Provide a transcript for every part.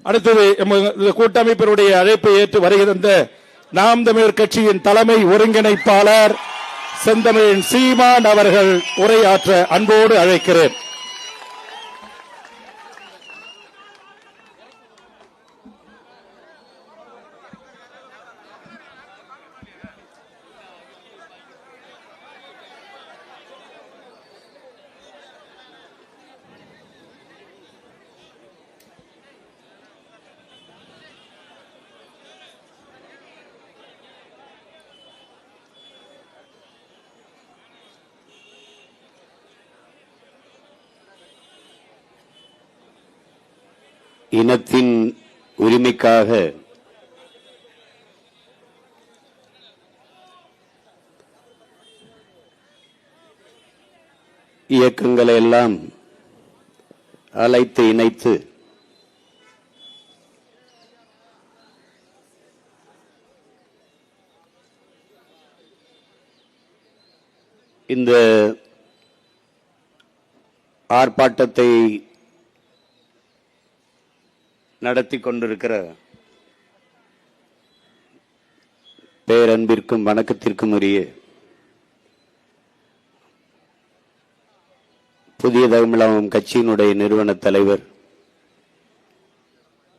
அடுத்தது கூட்டமைப்பினுடைய அழைப்பை ஏற்று வருகின்ற நாம் தமிழர் கட்சியின் தலைமை ஒருங்கிணைப்பாளர் செந்தமிழன் சீமான் அவர்கள் உரையாற்ற அன்போடு அழைக்கிறேன். இனத்தின் உரிமைக்காக இயக்கங்களை எல்லாம் அழைத்து இணைத்து இந்த ஆர்ப்பாட்டத்தை நடத்தி கொண்டிருக்கிற பேரன்பிற்கும் வணக்கத்திற்கும் உரிய புதிய தமிழகம் கட்சியினுடைய நிறுவன தலைவர்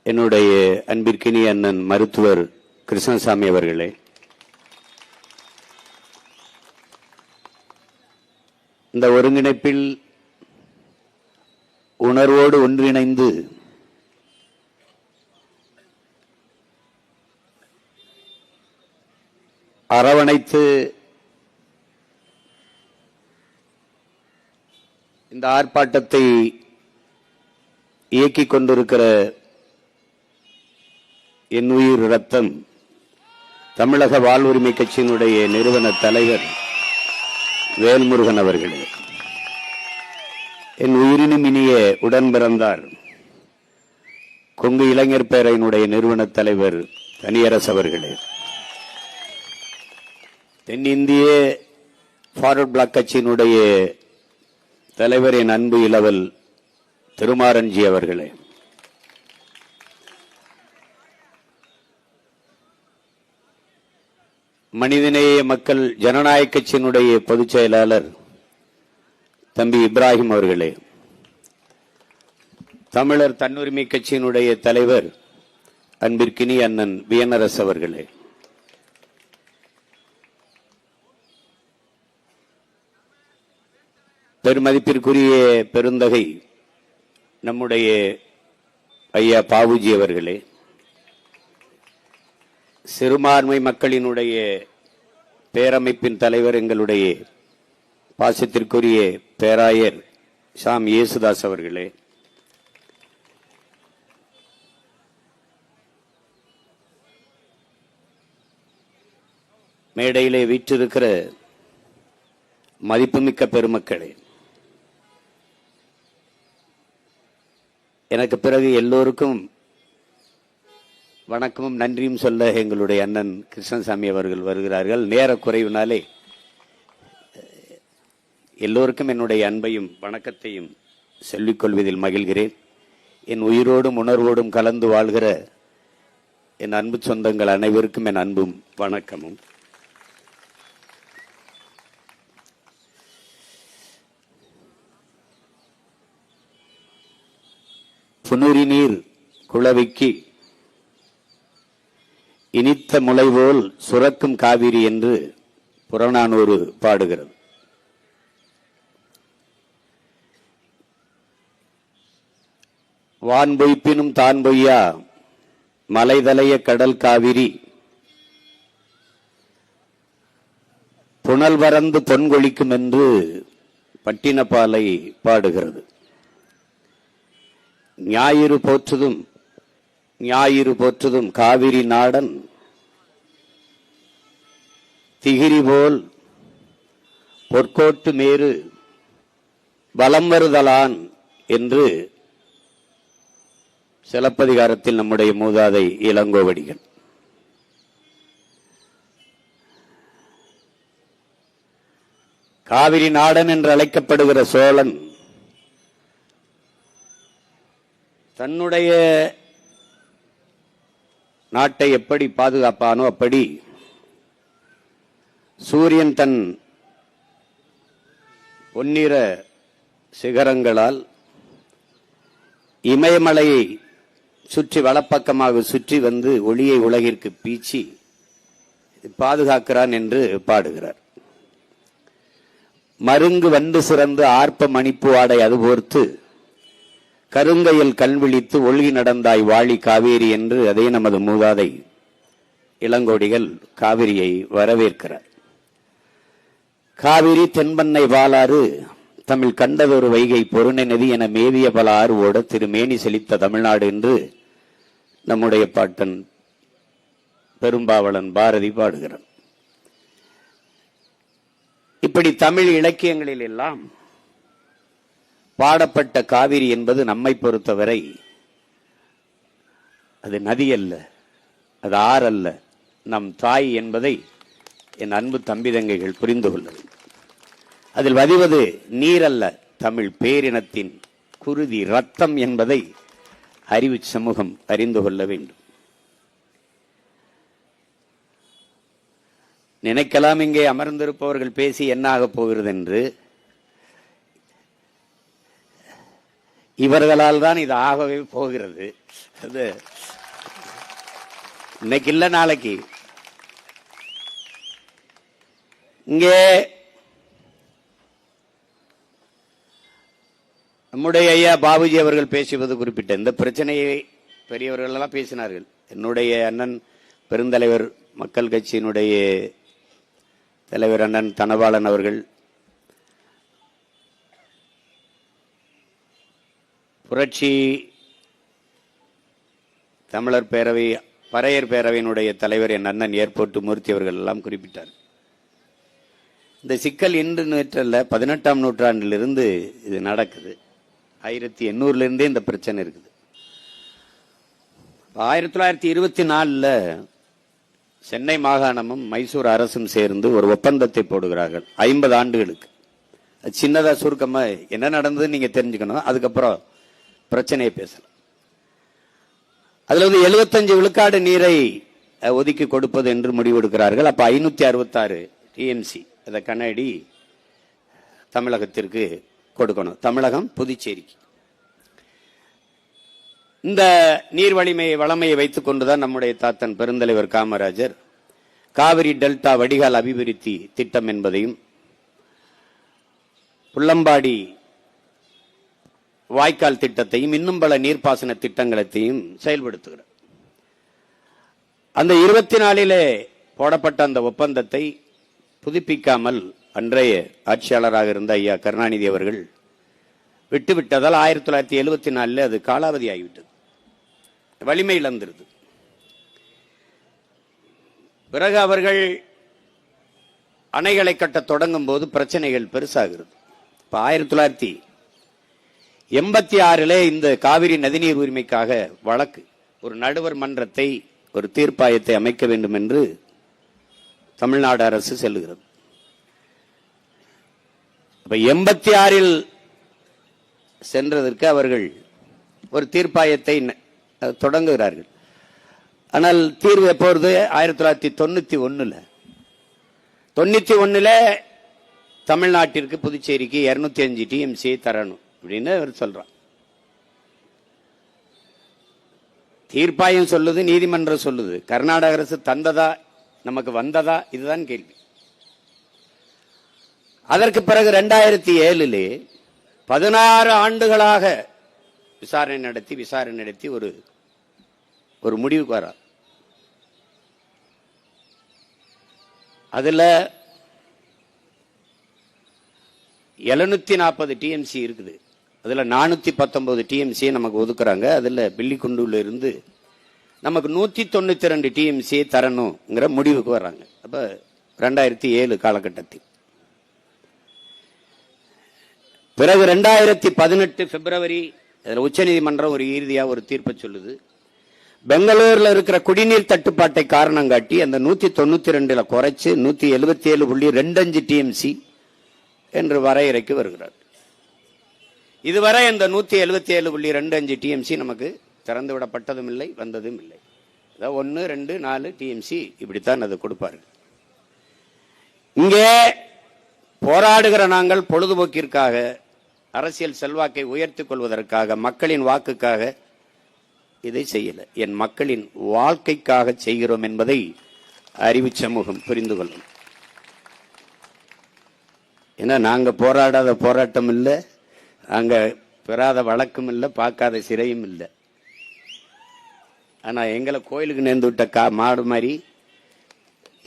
என்னுடைய அன்பிற்கினிய அண்ணன் மருத்துவர் கிருஷ்ணசாமி அவர்களே, இந்த ஒருங்கிணைப்பில் உணர்வோடு ஒன்றிணைந்து அரவணைத்து இந்த ஆர்ப்பாட்டத்தை இயக்கிக் கொண்டிருக்கிற என் உயிர் ரத்தம் தமிழக வாழ்வுரிமை கட்சியினுடைய நிறுவன தலைவர் வேல்முருகன் அவர்களே, என் உயிரினும் இனிய உடன் பிறந்தார் கொங்கு இளைஞர் பேரவையினுடைய நிறுவன தலைவர் தனியரசு அவர்களே, தென்னிந்திய ஃபார்வர்ட் பிளாக் கட்சியினுடைய தலைவர் என் அன்பு இளவல் திருமாரன்ஜி அவர்களே, மனிதநேய மக்கள் ஜனநாயக கட்சியினுடைய பொதுச் செயலாளர் தம்பி இப்ராஹிம் அவர்களே, தமிழர் தன்னுரிமை கட்சியினுடைய தலைவர் அன்பிற்கினி அண்ணன் வியனரசு அவர்களே, பெருமதிப்பிற்குரிய பெருந்தகை நம்முடைய ஐயா பாவுஜி அவர்களே, சிறுபான்மை மக்களினுடைய பேரமைப்பின் தலைவர் எங்களுடைய பாசத்திற்குரிய பேராயர் சாம் இயேசுதாஸ் அவர்களே, மேடையிலே வீற்றிருக்கிற மதிப்புமிக்க பெருமக்களே, எனக்கு பிறகு எல்லோருக்கும் வணக்கமும் நன்றியும் சொல்ல எங்களுடைய அண்ணன் கிருஷ்ணசாமி அவர்கள் வருகிறார்கள். நேர குறைவினாலே எல்லோருக்கும் என்னுடைய அன்பையும் வணக்கத்தையும் சொல்லிக்கொள்வதில் மகிழ்கிறேன். என் உயிரோடும் உணர்வோடும் கலந்து வாழ்கிற என் அன்பு சொந்தங்கள் அனைவருக்கும் என் அன்பும் வணக்கமும். புனுரி நீர் குளவிக்கு இனித்த முளைபோல் சுரக்கும் காவிரி என்று புறநானூறு பாடுகிறது. வான் பொய்ப்பினும் தான் பொய்யா மலைதலைய கடல் காவிரி புனல் பறந்து பொன்கொழிக்கும் என்று பட்டினப்பாலை பாடுகிறது. ஞாயிறு போற்றுதும் காவிரி நாடன் திகிரி போல் பொற்கோட்டு மேரு பலம் வருதலான் என்று சிலப்பதிகாரத்தில் நம்முடைய மூதாதை இளங்கோவடிகள். காவிரி நாடன் என்று அழைக்கப்படுகிற சோழன் தன்னுடைய நாட்டை எப்படி பாதுகாப்பானோ அப்படி சூரியன் தன் பொன்னிற சிகரங்களால் இமயமலையை சுற்றி வலப்பக்கமாக சுற்றி வந்து ஒளியை உலகிற்கு பீச்சி பாதுகாக்கிறான் என்று பாடுகிறார். மருங்கு வந்து சிறந்து ஆர்ப்ப மணிப்பு ஆடை அதுபோர்த்து கருங்கையில் கல்விழித்து ஒழுகி நடந்தாய் வாழி காவேரி என்று அதே நமது மூதாதை இளங்கோடிகள் காவிரியை வரவேற்கிறார். காவிரி தென்பண்ணை வாளாறு தமிழ் கண்டதொரு வைகை பொருணை நதி என மேவிய பல ஆறு ஓட திருமேனி செழித்த தமிழ்நாடு என்று நம்முடைய பாட்டன் பெரும்பாவளன் பாரதி பாடுகிறார். இப்படி தமிழ் இலக்கியங்களில் எல்லாம் பாடப்பட்ட காவிரி என்பது நம்மை பொறுத்தவரை அது நதி அல்ல, அது ஆறல்ல, நம் தாய் என்பதை என் அன்பு தம்பிதங்கைகள் புரிந்து கொள்ள வேண்டும். அதில் வதிவது நீரல்ல, தமிழ் பேரினத்தின் குருதி ரத்தம் என்பதை அறிவு சமூகம் அறிந்து கொள்ள வேண்டும். நினைக்கலாம் இங்கே அமர்ந்திருப்பவர்கள் பேசி என்ன ஆகப் போகிறது என்று. இவர்களால் தான் இது ஆகவே போகிறது. அது இன்னைக்கு இல்ல நாளைக்கு. இங்கே நம்முடைய ஐயா பாபுஜி அவர்கள் பேசுவது குறிப்பிட்ட இந்த பிரச்சனையை பெரியவர்கள் எல்லாம் பேசினார்கள். என்னுடைய அண்ணன் பெருந்தலைவர் மக்கள் கட்சியினுடைய தலைவர் அண்ணன் தனபாலன் அவர்கள், புரட்சி தமிழர் பேரவை பறையர் பேரவையினுடைய தலைவர் என் அண்ணன் ஏர்போர்ட் மூர்த்தி அவர்கள் எல்லாம் குறிப்பிட்டார். இந்த சிக்கல் இன்று நேற்றல்ல, 18ஆம் நூற்றாண்டிலிருந்து இது நடக்குது. 1800 இந்த பிரச்சனை இருக்குது. 1924 சென்னை மாகாணமும் மைசூர் அரசும் சேர்ந்து ஒரு ஒப்பந்தத்தை போடுகிறார்கள் 50 ஆண்டுகளுக்கு. சின்னதா சுருக்கமா என்ன நடந்தது நீங்க தெரிஞ்சுக்கணும், அதுக்கப்புறம் பிரச்சனையை பேசலாம். அதுல வந்து 75 விழுக்காடு நீரை ஒதுக்கி கொடுப்பது என்று முடிவெடுக்கிறார்கள். அப்ப 566 டிஎம்சி அதை கண்ணாடி தமிழகத்திற்கு கொடுக்கணும், தமிழகம் புதுச்சேரிக்கு. இந்த நீர் வளமையை வைத்துக் கொண்டுதான் நம்முடைய தாத்தன் பெருந்தலைவர் காமராஜர் காவிரி டெல்டா வடிகால் அபிவிருத்தி திட்டம் என்பதையும் புள்ளம்பாடி வாய்க்கால் திட்டத்தையும் இன்னும் பல நீர்ப்பாசன திட்டங்களையும் செயல்படுத்துகிறார். அந்த 24 போடப்பட்ட அந்த ஒப்பந்தத்தை புதுப்பிக்காமல் அன்றைய ஆட்சியாளராக இருந்த ஐயா கருணாநிதி அவர்கள் விட்டுவிட்டதால் 1974 அது காலாவதி ஆகிவிட்டது, வலிமை இழந்திருது. பிறகு அவர்கள் அணைகளை கட்ட தொடங்கும் போது பிரச்சனைகள் பெருசாகிறது. இப்ப 1986 இந்த காவிரி நதிநீர் உரிமைக்காக வழக்கு, ஒரு நடுவர் மன்றத்தை, ஒரு தீர்ப்பாயத்தை அமைக்க வேண்டும் என்று தமிழ்நாடு அரசு செல்லுகிறது. அப்ப 86 சென்றதற்கு அவர்கள் ஒரு தீர்ப்பாயத்தை தொடங்குகிறார்கள். ஆனால் தீர்வு எப்பொழுது? 1991 தமிழ்நாட்டிற்கு புதுச்சேரிக்கு 205 டிஎம்சி தரணும் அப்படின்னு அவர் சொல்றார். தீர்ப்பாயம் சொல்லுது, நீதிமன்றம் சொல்லுது. கர்நாடக அரசு தந்ததா நமக்கு வந்ததா? இதுதான் கேள்வி. அதற்கு பிறகு 2007 16 ஆண்டுகளாக விசாரணை நடத்தி ஒரு முடிவுக்கு வர. அதுல 740 டிஎம்சி இருக்குது. அதுல 419 டிஎம்சி நமக்கு ஒதுக்குறாங்க. அதுல பில்லிக்குண்டுல இருந்து நமக்கு 192 டிஎம்சி தரணுங்கிற முடிவுக்கு வர்றாங்க. அப்ப 2007 காலகட்டத்தில். பிறகு 2018 பிப்ரவரி உச்சநீதிமன்றம் ஒரு இறுதியா ஒரு தீர்ப்பை சொல்லுது. பெங்களூர்ல இருக்கிற குடிநீர் தட்டுப்பாட்டை காரணம் காட்டி அந்த 192 குறைச்சு 177.25 டிஎம்சி என்று வரையறைக்கு வருகிறார். இதுவரை அந்த 177.25 டிஎம்சி நமக்கு திறந்து விடப்பட்டதும் இல்லை, வந்ததும் இல்லை. 1, 2, 4 டிஎம்சி இப்படித்தான் அதை கொடுப்பாரு. இங்கே போராடுகிற நாங்கள் பொழுதுபோக்கிற்காக, அரசியல் செல்வாக்கை உயர்த்திக் கொள்வதற்காக, மக்களின் வாக்குக்காக இதை செய்யல. என் மக்களின் வாழ்க்கைக்காக செய்கிறோம் என்பதை அறிவு சமூகம் புரிந்து கொள்ளும். ஏன்னா நாங்க போராடாத போராட்டம் இல்லை, அங்க பெறாத வழக்கும் இல்லை, பார்க்காத சிறையும் இல்லை. ஆனா எங்களை கோயிலுக்கு நேர்ந்து விட்ட மாடு மாதிரி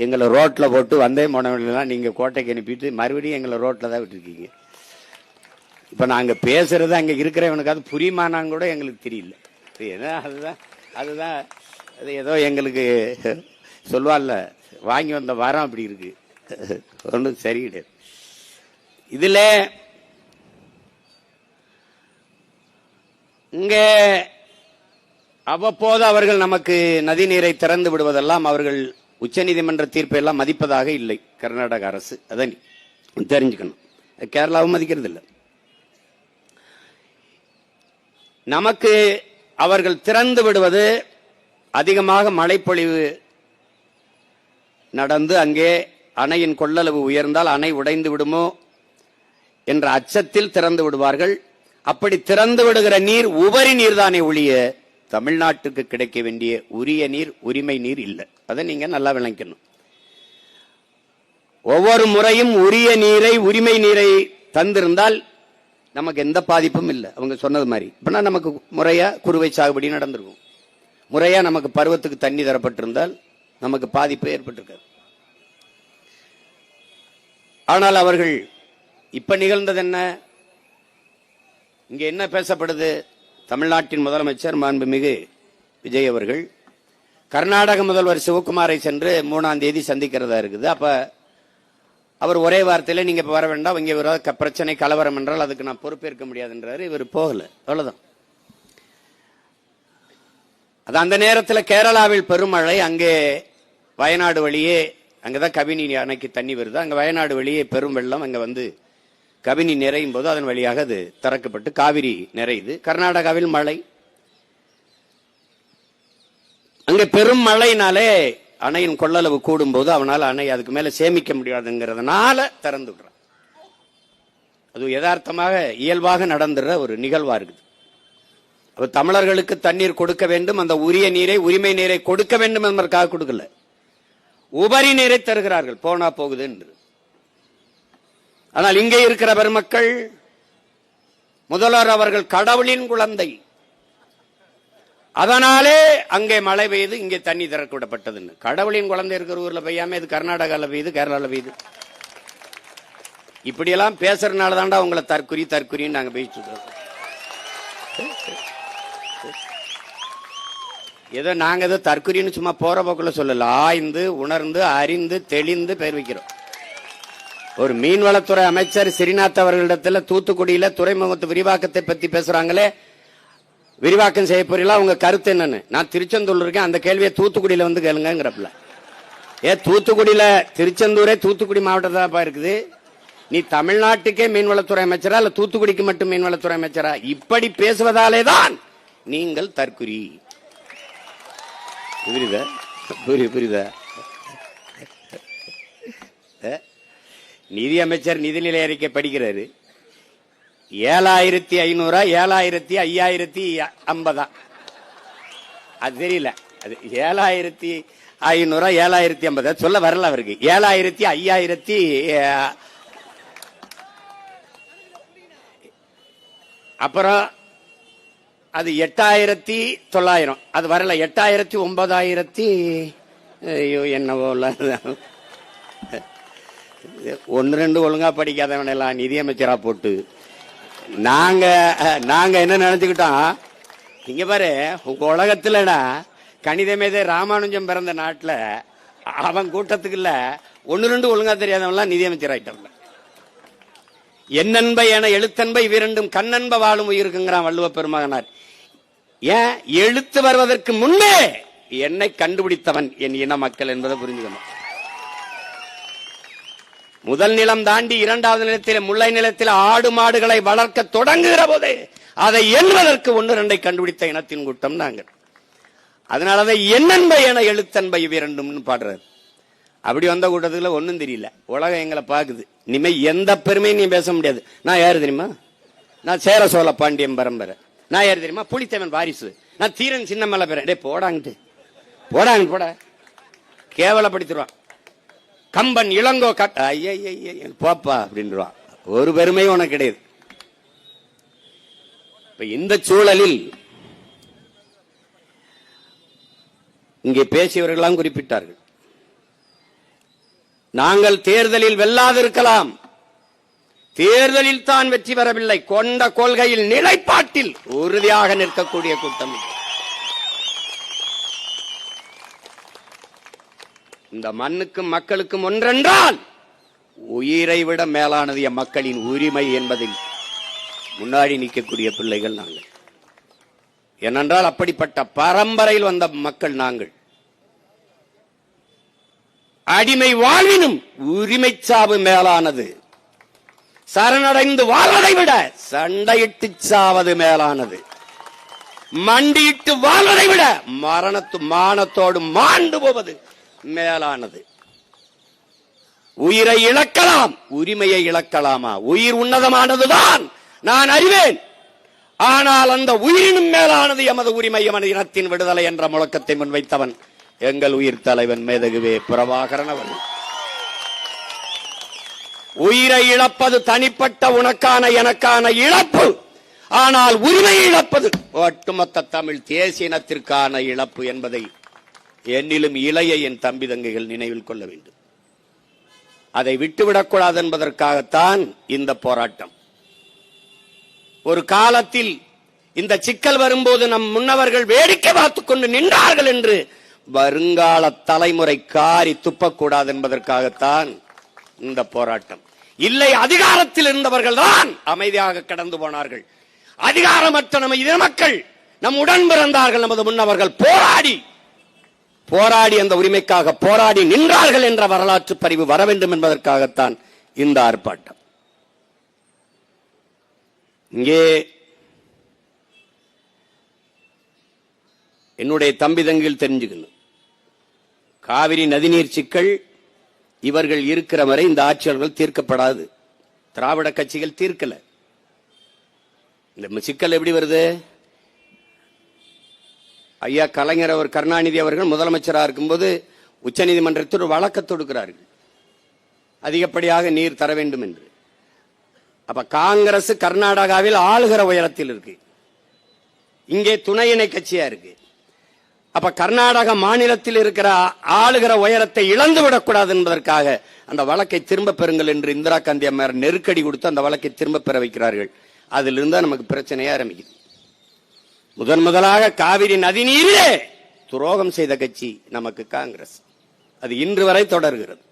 எங்களை ரோட்ல போட்டு வந்தே போனவங்களெல்லாம் நீங்க கோட்டைக்கு அனுப்பிட்டு மறுபடியும் எங்களை ரோட்ல தான் விட்டுருக்கீங்க. இப்ப நாங்க பேசுறது அங்க இருக்கிறவனுக்கு அது புரியுமானான்னு கூட எங்களுக்கு தெரியல. அதுதான் அது ஏதோ எங்களுக்கு சொல்வார்ல, வாங்கி வந்த வாரம் அப்படி இருக்கு, ஒன்றும் சரி கிடையாது. இதுல இங்க அவ்வப்போது அவர்கள் நமக்கு நதிநீரை திறந்து விடுவதெல்லாம் அவர்கள் உச்சநீதிமன்ற தீர்ப்பை எல்லாம் மதிப்பதாக இல்லை கர்நாடக அரசு. அதை தெரிஞ்சுக்கணும். கேரளாவும் மதிக்கிறது இல்லை. நமக்கு அவர்கள் திறந்து விடுவது அதிகமாக மழைப்பொழிவு நடந்து அங்கே அணையின் கொள்ளளவு உயர்ந்தால் அணை உடைந்து விடுமோ என்ற அச்சத்தில் திறந்து விடுவார்கள். அப்படி திறந்து விடுகிற நீர் உபரி நீர் தானே ஒழிய தமிழ்நாட்டுக்கு கிடைக்க வேண்டிய உரிய நீர், உரிமை நீர் இல்லை. அதை நீங்க நல்லா விளங்கணும். ஒவ்வொரு முறையும் உரிய நீரை, உரிமை நீரை தந்திருந்தால் நமக்கு எந்த பாதிப்பும் இல்லை. அவங்க சொன்னது மாதிரி இப்ப நமக்கு முறையா குறுவை சாகுபடி நடந்திருக்கும், முறையா நமக்கு பருவத்துக்கு தண்ணி தரப்பட்டிருந்தால் நமக்கு பாதிப்பு ஏற்பட்டிருக்காது. ஆனால் அவர்கள் இப்ப நிகழ்ந்தது என்ன? இங்க என்ன பேசப்படுது? தமிழ்நாட்டின் முதலமைச்சர் மாண்புமிகு விஜய் அவர்கள் கர்நாடக முதல்வர் சிவகுமாரை சென்று 3ஆம் தேதி சந்திக்கிறதா இருக்குது. அப்ப அவர் ஒரே வார்த்தையில நீங்க வர வேண்டாம், இங்க பிரச்சனை கலவரம் என்றால் அதுக்கு நான் பொறுப்பேற்க முடியாதுன்றாரு. இவர் போகல, அவ்வளவுதான். அது அந்த நேரத்தில் கேரளாவில் பெருமழை, அங்கே வயநாடு வழியே, அங்கதான் கபினி அணைக்கு தண்ணி வருது, அங்க வயநாடு வழியே பெரும் வெள்ளம், அங்க வந்து கபினி நிறையும் போது அதன் வழியாக அது திறக்கப்பட்டு காவிரி நிறையுது. கர்நாடகாவில் மழை, அங்க பெரும் மழையினாலே அணையின் கொள்ளளவு கூடும் போது அவனால் அணை அதுக்கு மேல சேமிக்க முடியாதுங்கிறதுனால திறந்து விடுறான். அது யதார்த்தமாக இயல்பாக நடந்துற ஒரு நிகழ்வா இருக்குது. அப்ப தமிழர்களுக்கு தண்ணீர் கொடுக்க வேண்டும், அந்த உரிய நீரை, உரிமை நீரை கொடுக்க வேண்டும் என்பதற்காக கொடுக்கல, உபரி நீரை தருகிறார்கள் போனா போகுது என்று. ஆனால் இங்கே இருக்கிற பெருமக்கள், முதல்வர் அவர்கள் கடவுளின் குழந்தை, அதனாலே அங்கே மழை பெய்து இங்கே தண்ணி திறக்க விடப்பட்டதுன்னு. கடவுளின் குழந்தை இருக்கிற ஊர்ல பெய்யாம இது கர்நாடகாவில் பெய்யுது, கேரளாவில் பெய்யுது. இப்படியெல்லாம் பேசுறதுனால தாண்டா உங்களை தற்குறின்னு நாங்க பேசிட்டு இருக்கோம். ஏதோ நாங்க ஏதோ தற்குறின்னு சும்மா போற போக்குள்ள சொல்லல, ஆய்ந்து உணர்ந்து அறிந்து தெளிந்து பெயர் வைக்கிறோம். ஒரு மீன்வளத்துறை அமைச்சர் ஸ்ரீநாத் அவர்களிடத்துல தூத்துக்குடியில துறைமுகத்து விரிவாக்கத்தை பத்தி பேசுறாங்களே, விரிவாக்கம் செய்ய போறீங்களா, உங்க கருத்து என்னன்னு. நான் திருச்செந்தூர் இருக்கேன், அந்த கேள்வியை தூத்துக்குடியில வந்து கேளுங்கிறப்பல. தூத்துக்குடியில, திருச்செந்தூரே தூத்துக்குடி மாவட்டத்தான் இருக்குது, நீ தமிழ்நாட்டுக்கே மீன்வளத்துறை அமைச்சரா இல்ல தூத்துக்குடிக்கு மட்டும் மீன்வளத்துறை அமைச்சரா? இப்படி பேசுவதாலே தான் நீங்கள் தற்குறி. புரியுதா? நிதி அமைச்சர் நிதிநிலை அறிக்கை படிக்கிறாரு, 7500 7550 அது தெரியல, அது 7500 7050 சொல்ல வரல அவருக்கு. 7500 அப்புறம் அது 8900 அது வரல, 8000 என்னவோ 1-2 ஒழுங்கா படிக்காதவன் எல்லாம் நிதியமைச்சரா போட்டு நாங்க என்ன நினைச்சுக்கிட்டோம், இங்க பாரு உங்க உலகத்துலடா கணித மேதை ராமானுஜம் பிறந்த நாட்டுல அவன் கூட்டத்துக்கு இல்ல 1-2 ஒழுங்கா தெரியாதவன்லாம் நிதியமைச்சர் ஆயிட்டவன்ல. என்னன்ப என எழுத்தன்பை இவ்விரண்டும் கண்ணன்ப வாழும் உயிருக்குங்கிறான் வள்ளுவ பெருமகனார். ஏன் எழுத்து வருவதற்கு முன்னே என்னை கண்டுபிடித்தவன் என் இன மக்கள் என்பதை புரிஞ்சுக்கணும். முதல் நிலம் தாண்டி 2வது நிலத்தில் முல்லை நிலத்தில் ஆடு மாடுகளை வளர்க்க தொடங்குகிற போதே அதை எண்ணுவதற்கு 1-2 கண்டுபிடித்த இனத்தின் கூட்டம் நாங்கள். அதனாலதான் என்னன்பை என எழுத்தன்பை இவ்விரண்டும்னு பாடுறாரு. அப்படி வந்த கூட்டத்துல ஒன்னும் தெரியல. உலகம் எங்களை பாக்குது. இனிமே எந்த பெருமையும் நீ பேச முடியாது. நான் யாரு தெரியுமா? நான் சேர சோழ பாண்டியன் பரம்பரை. நான் யாரு தெரியுமா? புலித்தேவன் வாரிசு. நான் தீரன் சின்னமலை பேர. டே போடாங்கிட்டு போடாங்க போட கேவலப்படுத்திடுவான். கம்பன் இளங்கோ போப்பா அப்படின்றான். ஒரு பெருமையும் உனக்கு கிடையாது. இப்ப இந்த சூழலில் இங்கே பேசியவர்களெல்லாம் குறிப்பிட்டார்கள், நாங்கள் தேர்தலில் வெல்லாதிருக்கலாம், தேர்தலில் தான் வெற்றி பெறவில்லை, கொண்ட கொள்கையில் நிலைப்பாட்டில் உறுதியாக நிற்கக்கூடிய கூட்டம். இந்த மண்ணுக்கும் மக்களுக்கும் ஒன்றென்றால் உயிரை விட மேலானது என் மக்களின் உரிமை என்பதில் முன்னாடி நிற்கக்கூடிய பிள்ளைகள் நாங்கள். ஏனென்றால் அப்படிப்பட்ட பரம்பரையில் வந்த மக்கள் நாங்கள். அடிமை வாழ்வினும் உரிமை சாவு மேலானது, சரணடைந்து வாழ்வதை விட சண்டையிட்டு சாவது மேலானது, மண்டியிட்டு வாழ்வதை விட மரணத்து மானத்தோடு மாண்டு போவது மேலானது. உயிரை இழக்கலாம், உரிமையை இழக்கலாமா? உயிர் உன்னதமானதுதான், நான் அறிவேன். ஆனால் அந்த உயிரினும் மேலானது எமது உரிமை, எமது இனத்தின் விடுதலை என்ற முழக்கத்தை முன்வைத்தவன் எங்கள் உயிர் தலைவன் மேதகுவே பிரபாகரன் அவர்கள். உயிரை இழப்பது தனிப்பட்ட உனக்கான எனக்கான இழப்பு, ஆனால் உரிமையை இழப்பது ஒட்டுமொத்த தமிழ் தேசிய இனத்திற்கான இழப்பு என்பதை என்னிலும் இளைய என் தம்பி தங்கைகள் நினைவில் கொள்ள வேண்டும். அதை விட்டுவிடக்கூடாது என்பதற்காகத்தான் இந்த போராட்டம். ஒரு காலத்தில் இந்த சிக்கல் வரும்போது நம் முன்னவர்கள் வேடிக்கை பார்த்துக் கொண்டு நின்றார்கள் என்று வருங்கால தலைமுறை காரி துப்பக்கூடாது என்பதற்காகத்தான் இந்த போராட்டம். இல்லை, அதிகாரத்தில் இருந்தவர்கள் தான் அமைதியாக கடந்து போனார்கள். அதிகாரமற்ற நம்ம இதர மக்கள் நம் உடன் பிறந்தார்கள், நமது முன்னவர்கள் போராடி அந்த உரிமைக்காக போராடி நின்றார்கள் என்ற வரலாற்று பதிவு வர வேண்டும் என்பதற்காகத்தான் இந்த ஆர்ப்பாட்டம். இங்கே என்னுடைய தம்பி தங்கில் தெரிஞ்சுக்கணும், காவிரி நதிநீர் சிக்கல் இவர்கள் இருக்கிற வரை இந்த ஆட்சியாளர்கள் தீர்க்கப்படாது. திராவிட கட்சிகள் தீர்க்கல. இந்த சிக்கல் எப்படி வருது? ஐயா கலைஞர் அவர் கருணாநிதி அவர்கள் முதலமைச்சராக இருக்கும்போது உச்சநீதிமன்றத்தில் ஒரு வழக்கு தொடுக்கிறார்கள், அதிகப்படியாக நீர் தர வேண்டும் என்று. அப்ப காங்கிரஸ் கர்நாடகாவில் ஆளுகிற உயரத்தில் இருக்கு, இங்கே துணை இணை கட்சியா இருக்கு. அப்ப கர்நாடக மாநிலத்தில் இருக்கிற ஆளுகிற உயரத்தை இழந்து விடக்கூடாது என்பதற்காக அந்த வழக்கை திரும்ப பெறுங்கள் என்று இந்திரா காந்தி அம்மையார் நெருக்கடி கொடுத்து அந்த வழக்கை திரும்ப பெற வைக்கிறார்கள். அதிலிருந்து நமக்கு பிரச்சனையே ஆரம்பிக்குது. முதலாக காவிரி நதிநீரிலே துரோகம் செய்த கட்சி நமக்கு காங்கிரஸ். அது இன்று வரை தொடர்கிறது.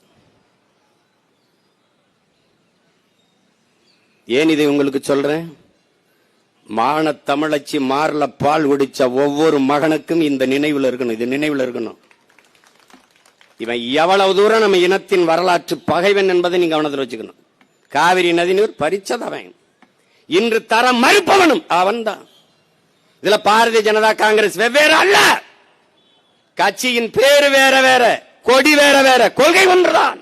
ஏன் இதை உங்களுக்கு சொல்றேன்? மான தமிழச்சி மார்ல பால் குடிச்ச ஒவ்வொரு மகனுக்கும் இந்த நினைவில் இருக்கணும், இது நினைவில் இருக்கணும். இவன் எவ்வளவு தூரம் நம்ம இனத்தின் வரலாற்று பகைவன் என்பதை நீங்க கவனத்தில் வச்சுக்கணும். காவிரி நதிநீர் பறிச்சதவன், இன்று தர மறுப்பவனும் அவன் தான். இதுல பாரதிய ஜனதா காங்கிரஸ் வெவ்வேறு அல்ல, கட்சியின் பேரு வேற வேற, கொடி வேற வேற, கொள்கை ஒன்றுதான்.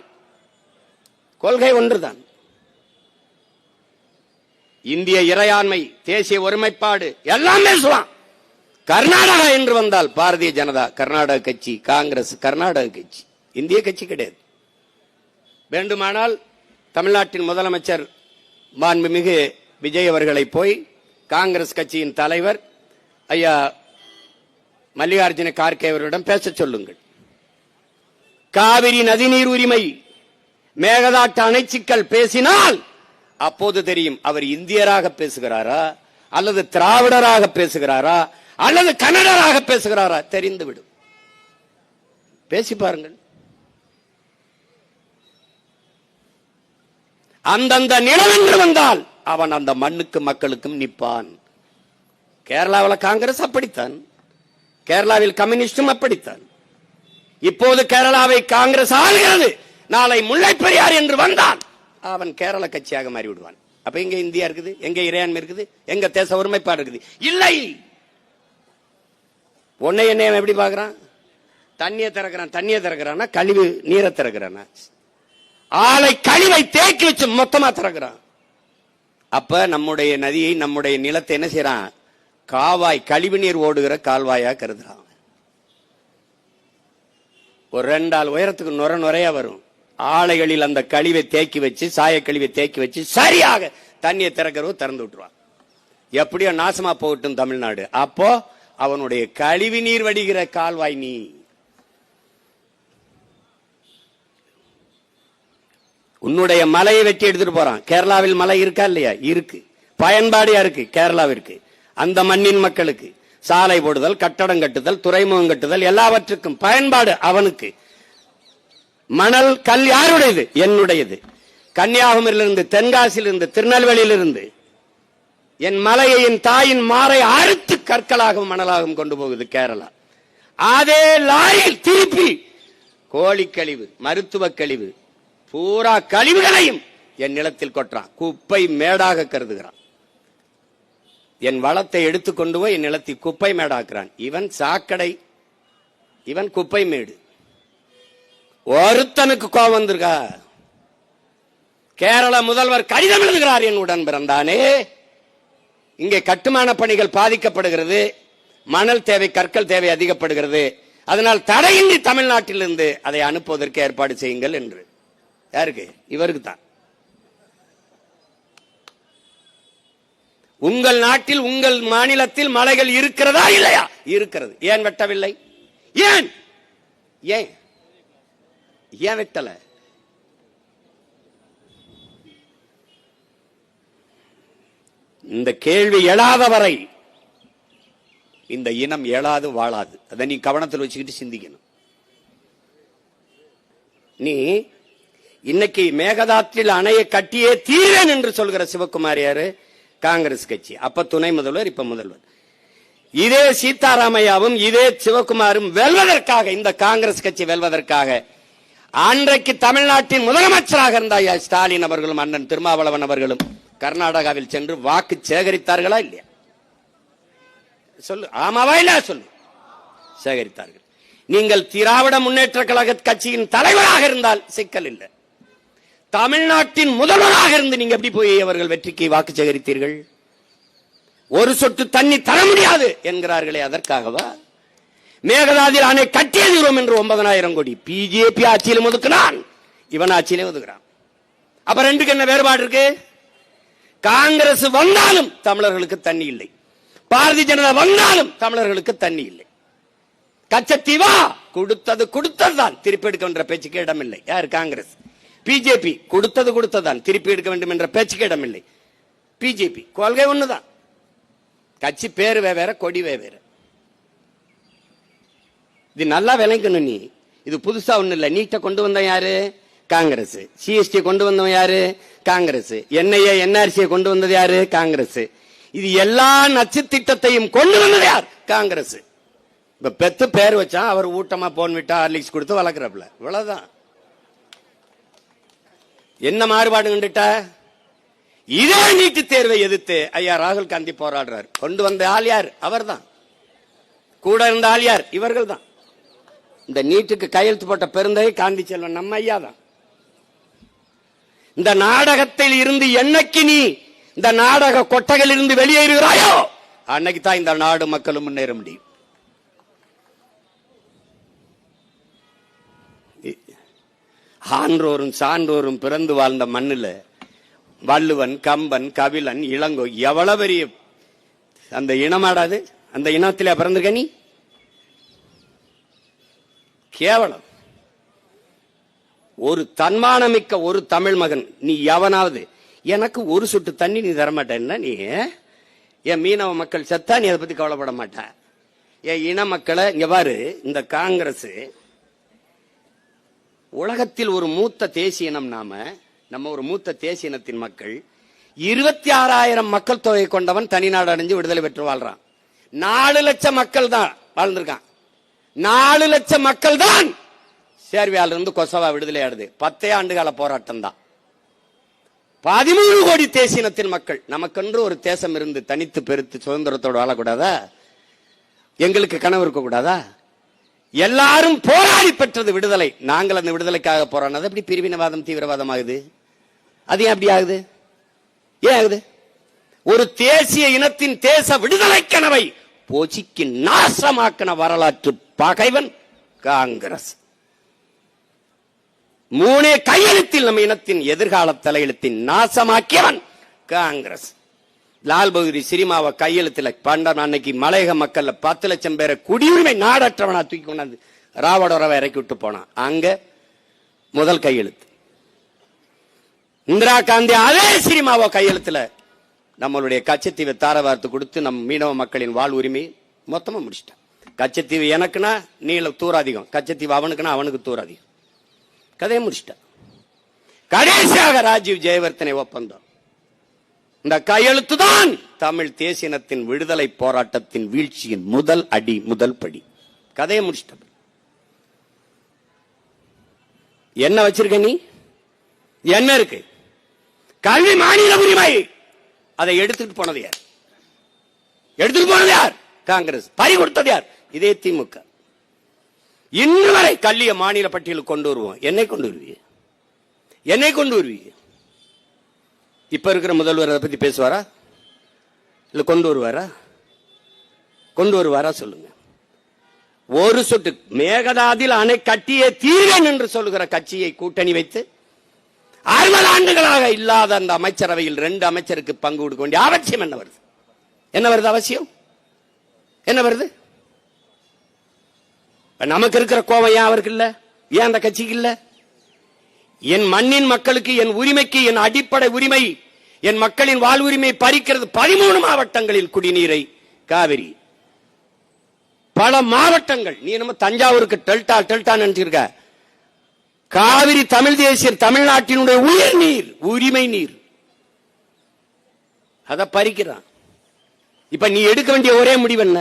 கொள்கை ஒன்றுதான். இந்திய இறையாண்மை, தேசிய ஒருமைப்பாடு எல்லாம் பேசுவான். கர்நாடகா என்று வந்தால் பாரதிய ஜனதா கர்நாடக கட்சி, காங்கிரஸ் கர்நாடக கட்சி, இந்திய கட்சி கிடையாது. வேண்டுமானால் தமிழ்நாட்டின் முதலமைச்சர் மாண்புமிகு விஜய் அவர்களை போய் காங்கிரஸ் கட்சியின் தலைவர் ஐயா மல்லிகார்ஜுன கார்கே அவர்களிடம் பேச சொல்லுங்கள். காவிரி நதிநீர் உரிமை, மேகதாட்டு அணை சிக்கல் பேசினால் அப்போது தெரியும் அவர் இந்தியராக பேசுகிறாரா அல்லது திராவிடராக பேசுகிறாரா அல்லது கன்னடராக பேசுகிறாரா தெரிந்துவிடும். பேசி பாருங்கள். அந்தந்த நிலம் என்று வந்தால் அவன் அந்த மண்ணுக்கு மக்களுக்கும் நிற்பான். கேரளாவில் காங்கிரஸ் அப்படித்தான், கேரளாவில் கம்யூனிஸ்டும் அப்படித்தான். இப்போது கேரளாவை காங்கிரஸ் ஆளுகிறது, நாளை முல்லை பெரியார் என்று வந்தான் அவன் கேரள கட்சியாக மாறி விடுவான். அப்ப எங்க இந்தியா இருக்குது, எங்க இறையாண்மை இருக்குது, எங்க தேச ஒருமைப்பாடு இருக்குது? இல்லை. உன்னை என்ன எப்படி பாக்குறான்? தண்ணியை திறக்கிறான்னா கழிவு நீரை திறக்கிறானா? ஆலை கழிவை தேக்கி வச்சு மொத்தமா திறக்கிறான். அப்ப நம்முடைய நதியை, நம்முடைய நிலத்தை என்ன செய்யறான்? காவாய், கழிவு நீர் ஓடுகிற கால்வாயா கருதுறான். ஒரு 2 ஆள் உயரத்துக்கு நுரையா வரும். ஆலைகளில் அந்த கழிவை தேக்கி வச்சு, சாய கழிவை தேக்கி வச்சு சரியாக தண்ணியை திறக்கிறவோ திறந்து விட்டுருவான். எப்படியோ நாசமா போகட்டும் தமிழ்நாடு. அப்போ அவனுடைய கழிவு நீர் வடிகிற கால்வாய் நீ. உன்னுடைய மலையை வெட்டி எடுத்துட்டு போறான். கேரளாவில் மலை இருக்கா இல்லையா? இருக்கு. பயன்பாடு யாருக்கு? கேரளாவிற்கு. அந்த மண்ணின் மக்களுக்கு சாலை போடுதல், கட்டடம் கட்டுதல், துறைமுகம் கட்டுதல், எல்லாவற்றுக்கும் பயன்பாடு அவனுக்கு. மணல் கல் யாருடையது? என்னுடையது. கன்னியாகுமரியிலிருந்து, தென்காசியிலிருந்து, திருநெல்வேலியிலிருந்து என் மலையை, என் தாயின் மாறை அறுத்து கற்களாகவும் மணலாகவும் கொண்டு போகுது கேரளா. அதே லாரியில் திருப்பி கோழி கழிவு, மருத்துவ கழிவு, பூரா கழிவுகளையும் என் நிலத்தில் கொட்டுறான். குப்பை மேடாக கருதுகிறான். என் வளத்தை எடுத்துக்கொண்டு போய் என் நிலத்தை குப்பை மேடாக்குறான். இவன் சாக்கடை, இவன் குப்பை மேடு. ஒருத்தனுக்கு கோபம் வந்திருக்கா? கேரள முதல்வர் கடிதம் எழுதுகிறார், என் உடன் பிறந்தானே, இங்கே கட்டுமான பணிகள் பாதிக்கப்படுகிறது, மணல் தேவை, கற்கள் தேவை அதிகப்படுகிறது, அதனால் தடையின்றி தமிழ்நாட்டிலிருந்து அதை அனுப்புவதற்கு ஏற்பாடு செய்யுங்கள் என்று. யாருக்கு? இவருக்கு தான். உங்கள் நாட்டில், உங்கள் மாநிலத்தில் மலைகள் இருக்கிறதா இல்லையா? இருக்கிறது. ஏன் வெட்டவில்லை? ஏன் ஏன் ஏன் வெட்டல? இந்த கேள்வி எழாத வரை இந்த இனம் எழாது வாழாது. அதை நீ கவனத்தில் வச்சுக்கிட்டு சிந்திக்கணும். நீ இன்னைக்கு மேகதாத்தில் அணையை கட்டியே தீரேன் என்று சொல்கிற சிவகுமார் யாரு? காங்கிரஸ் கட்சி. அப்ப துணை முதல்வர், இப்ப முதல்வர். இதே சீதாராமையாவும் இதே சிவகுமாரும் வெல்வதற்காக, இந்த காங்கிரஸ் கட்சி வெல்வதற்காக அன்றைக்கு தமிழ்நாட்டின் முதலமைச்சராக இருந்த ஸ்டாலின் அவர்களும் அண்ணன் திருமாவளவன் அவர்களும் கர்நாடகாவில் சென்று வாக்கு சேகரித்தார்களா இல்லையா? சொல்லு, ஆமாவா இல்ல? சொல்லு. சேகரித்தார்கள். நீங்கள் திராவிட முன்னேற்ற கழக கட்சியின் தலைவராக இருந்தால் சிக்கல் இல்லை. தமிழ்நாட்டின் முதல்வராக இருந்து நீங்க எப்படி போய் அவர்கள் வெற்றிக்கு வாக்கு சேகரித்தீர்கள்? ஒரு சொட்டு தண்ணி தர முடியாது என்கிறார்களே, அதற்காகவா? மேகதாதில் அணை கட்டியதுகிறோம் என்று 9,000 கோடி பிஜேபி ஆட்சியிலும் ஒதுக்கினான், இவன் ஆட்சியிலே ஒதுக்குறான். அப்ப ரெண்டுக்கு என்ன வேறுபாடு இருக்கு? காங்கிரஸ் வந்தாலும் தமிழர்களுக்கு தண்ணி இல்லை, பாரதிய ஜனதா வந்தாலும் தமிழர்களுக்கு தண்ணி இல்லை. கச்சத்தீவா கொடுத்தது கொடுத்ததுதான், திருப்பி எடுக்க என்ற பேச்சுக்கு இடமில்லை. யார்? காங்கிரஸ். பிஜேபி கொடுத்தது கொடுத்ததான், திருப்பி எடுக்க வேண்டும் என்ற பேச்சுக்கு இடமில்லை. பிஜேபி கொள்கை ஒண்ணுதான், கட்சி பேரு வேற, கொடி வேற. இது நல்லா விளங்கணும். நீ இது புதுசா ஒண்ணு இல்ல. நீட்டை கொண்டு வந்த யாரு? காங்கிரஸ். சிஎஸ்டி கொண்டு வந்தவன் யாரு? காங்கிரஸ். என்ஐஏ என்ஆர்சியை கொண்டு வந்தது யாரு? காங்கிரஸ். இது எல்லா நச்சு திட்டத்தையும் கொண்டு வந்தது யார்? காங்கிரஸ். இப்ப பெத்து பேர் வச்சா அவர் ஊட்டமா போன் விட்டா ஹார்லிக்ஸ் கொடுத்து வளர்க்கிறப்பல, இவ்வளவுதான். என்ன மாறுபாடு கண்டுட்ட? இதே நீட்டு தேர்வை எதிர்த்து ஐயா ராகுல் காந்தி போராடுறார். கொண்டு வந்த ஆள் யார்? அவர் தான். கூட இருந்த ஆள் யார்? இவர்கள் தான். இந்த நீட்டுக்கு கையெழுத்து போட்ட பெருந்தகை காந்தி செல்வன் நம்ம ஐயா தான். இந்த நாடகத்தில் இருந்து என்னைக்கு நீ இந்த நாடக கொட்டகையில் இருந்து வெளியேறுகிறாயோ அன்னைக்கு தான் இந்த நாடு மக்களும் முன்னேற முடியும். ஆன்றோரும் சான்றோரும் பிறந்து வாழ்ந்த மண்ணில் வள்ளுவன், கம்பன், கபிலன், இளங்கோ எவ்வளவு பெரிய அந்த இனமாடாது? அந்த இனத்திலே பிறந்திருக்க நீ? கேவலம். ஒரு தன்மானமிக்க ஒரு தமிழ் மகன் நீ எவனாவது எனக்கு ஒரு சொட்டு தண்ணி நீ தரமாட்டேன்னா, நீ என் மீனவ மக்கள் செத்தா நீ அதை பத்தி கவலைப்பட மாட்ட. என் இன மக்களை இங்க பாரு. இந்த காங்கிரஸ் உலகத்தில் ஒரு மூத்த தேசிய இனம். நம்ம ஒரு மூத்த தேசிய இனத்தின் மக்கள். 26,000 மக்கள் தொகை கொண்டவன் தனிநாடு அடைஞ்சு விடுதலை பெற்று வாழ்றான். 4 லட்சம் மக்கள் தான் வாழ்ந்திருக்கான். 4 லட்சம் மக்கள் தான் சேர்பியால இருந்து கொசவா விடுதலை ஆடுது. 10 ஆண்டுகால போராட்டம் தான். 13 கோடி தேசியனத்தின் மக்கள். நமக்கென்று ஒரு தேசம் இருந்து தனித்து பெருத்து சுதந்திரத்தோடு வாழக்கூடாதா? எங்களுக்கு கனவு இருக்க கூடாதா? எல்லாரும் போராடி பெற்றது விடுதலை. நாங்கள் அந்த விடுதலைக்காக போராடினது எப்படி பிரிவினவாதம் தீவிரவாதம் ஆகுது? அது ஏன் அப்படி ஆகுது? ஏன் ஆகுது? ஒரு தேசிய இனத்தின் தேச விடுதலை கனவை போச்சிக்கு நாசமாக்கின வரலாற்று பகைவன் காங்கிரஸ். 3 கையெழுத்தில் நம்ம இனத்தின் எதிர்கால தலையெழுத்தின் நாசமாக்கியவன் காங்கிரஸ். லால் பகதூர் சிரிமாவை கையெழுத்துல பண்ட அன்னைக்கு மலையக மக்கள்ல 10 லட்சம் பேரை குடியுரிமை நாடற்றவனா தூக்கி கொண்டாந்து ராவடோரவை இறக்கி விட்டு போனான். அங்க முதல் கையெழுத்து. இந்திரா காந்தி அதே சிரிமாவோ கையெழுத்துல நம்மளுடைய கச்சத்தீவை தாரவார்த்து கொடுத்து நம் மீனவ மக்களின் வாழ் உரிமை மொத்தமா முடிச்சிட்டான். கச்சத்தீவு எனக்குன்னா நீல தூராதிகம், கச்சத்தீவு அவனுக்குன்னா அவனுக்கு தூராதிகம். கதையை முடிச்சிட்டான். கடைசியாக ராஜீவ் ஜெயவர்தனை ஒப்பந்தம். இந்த கையெழுத்து தான் தமிழ் தேசியனத்தின் விடுதலை போராட்டத்தின் வீழ்ச்சியின் முதல் அடி, முதல் படி. கதையை முடிச்சிட்ட. என்ன வச்சிருக்க நீ? என்ன இருக்கு? கல்வி மாநில உரிமை. அதை எடுத்துட்டு போனது யார்? எடுத்துட்டு போனது யார்? காங்கிரஸ். பறி கொடுத்தது யார்? இதே திமுக. இன்று வரை கல்விய மாநில பட்டியலுக்கு கொண்டு வருவோம். என்னை கொண்டு வருவீங்க? என்னை கொண்டு வருவீங்க? இப்ப இருக்கிற முதல்வர் அதை பத்தி பேசுவாரா? இல்ல கொண்டு வருவாரா? கொண்டு வருவாரா சொல்லுங்க. ஒரு சொட்டு மேகதாதில் அணை கட்டியே தீரன் என்று சொல்லுகிற கட்சியை கூட்டணி வைத்து 60 ஆண்டுகளாக இல்லாத அந்த அமைச்சரவையில் 2 அமைச்சருக்கு பங்கு கொடுக்க வேண்டிய அவசியம் என்ன வருது? என்ன வருது அவசியம்? என்ன வருது? நமக்கு இருக்கிற கோபம் ஏன் அவருக்கு இல்ல? ஏன் அந்த கட்சிக்கு இல்ல? என் மண்ணின் மக்களுக்கு, என் உரிமைக்கு, என் அடிப்படை உரிமை, என் மக்களின் வாழ்வுரிமை பறிக்கிறது 13 மாவட்டங்களில் குடிநீரை. காவிரி பல மாவட்டங்கள். நீ நம்ம தஞ்சாவூருக்கு டெல்டா நினைச்சிருக்க. காவிரி தமிழ் தேசிய தமிழ்நாட்டினுடைய உயிர் நீர், உரிமை நீர். அத பறிக்கிறான். இப்ப நீ எடுக்க வேண்டிய ஒரே முடிவு என்ன?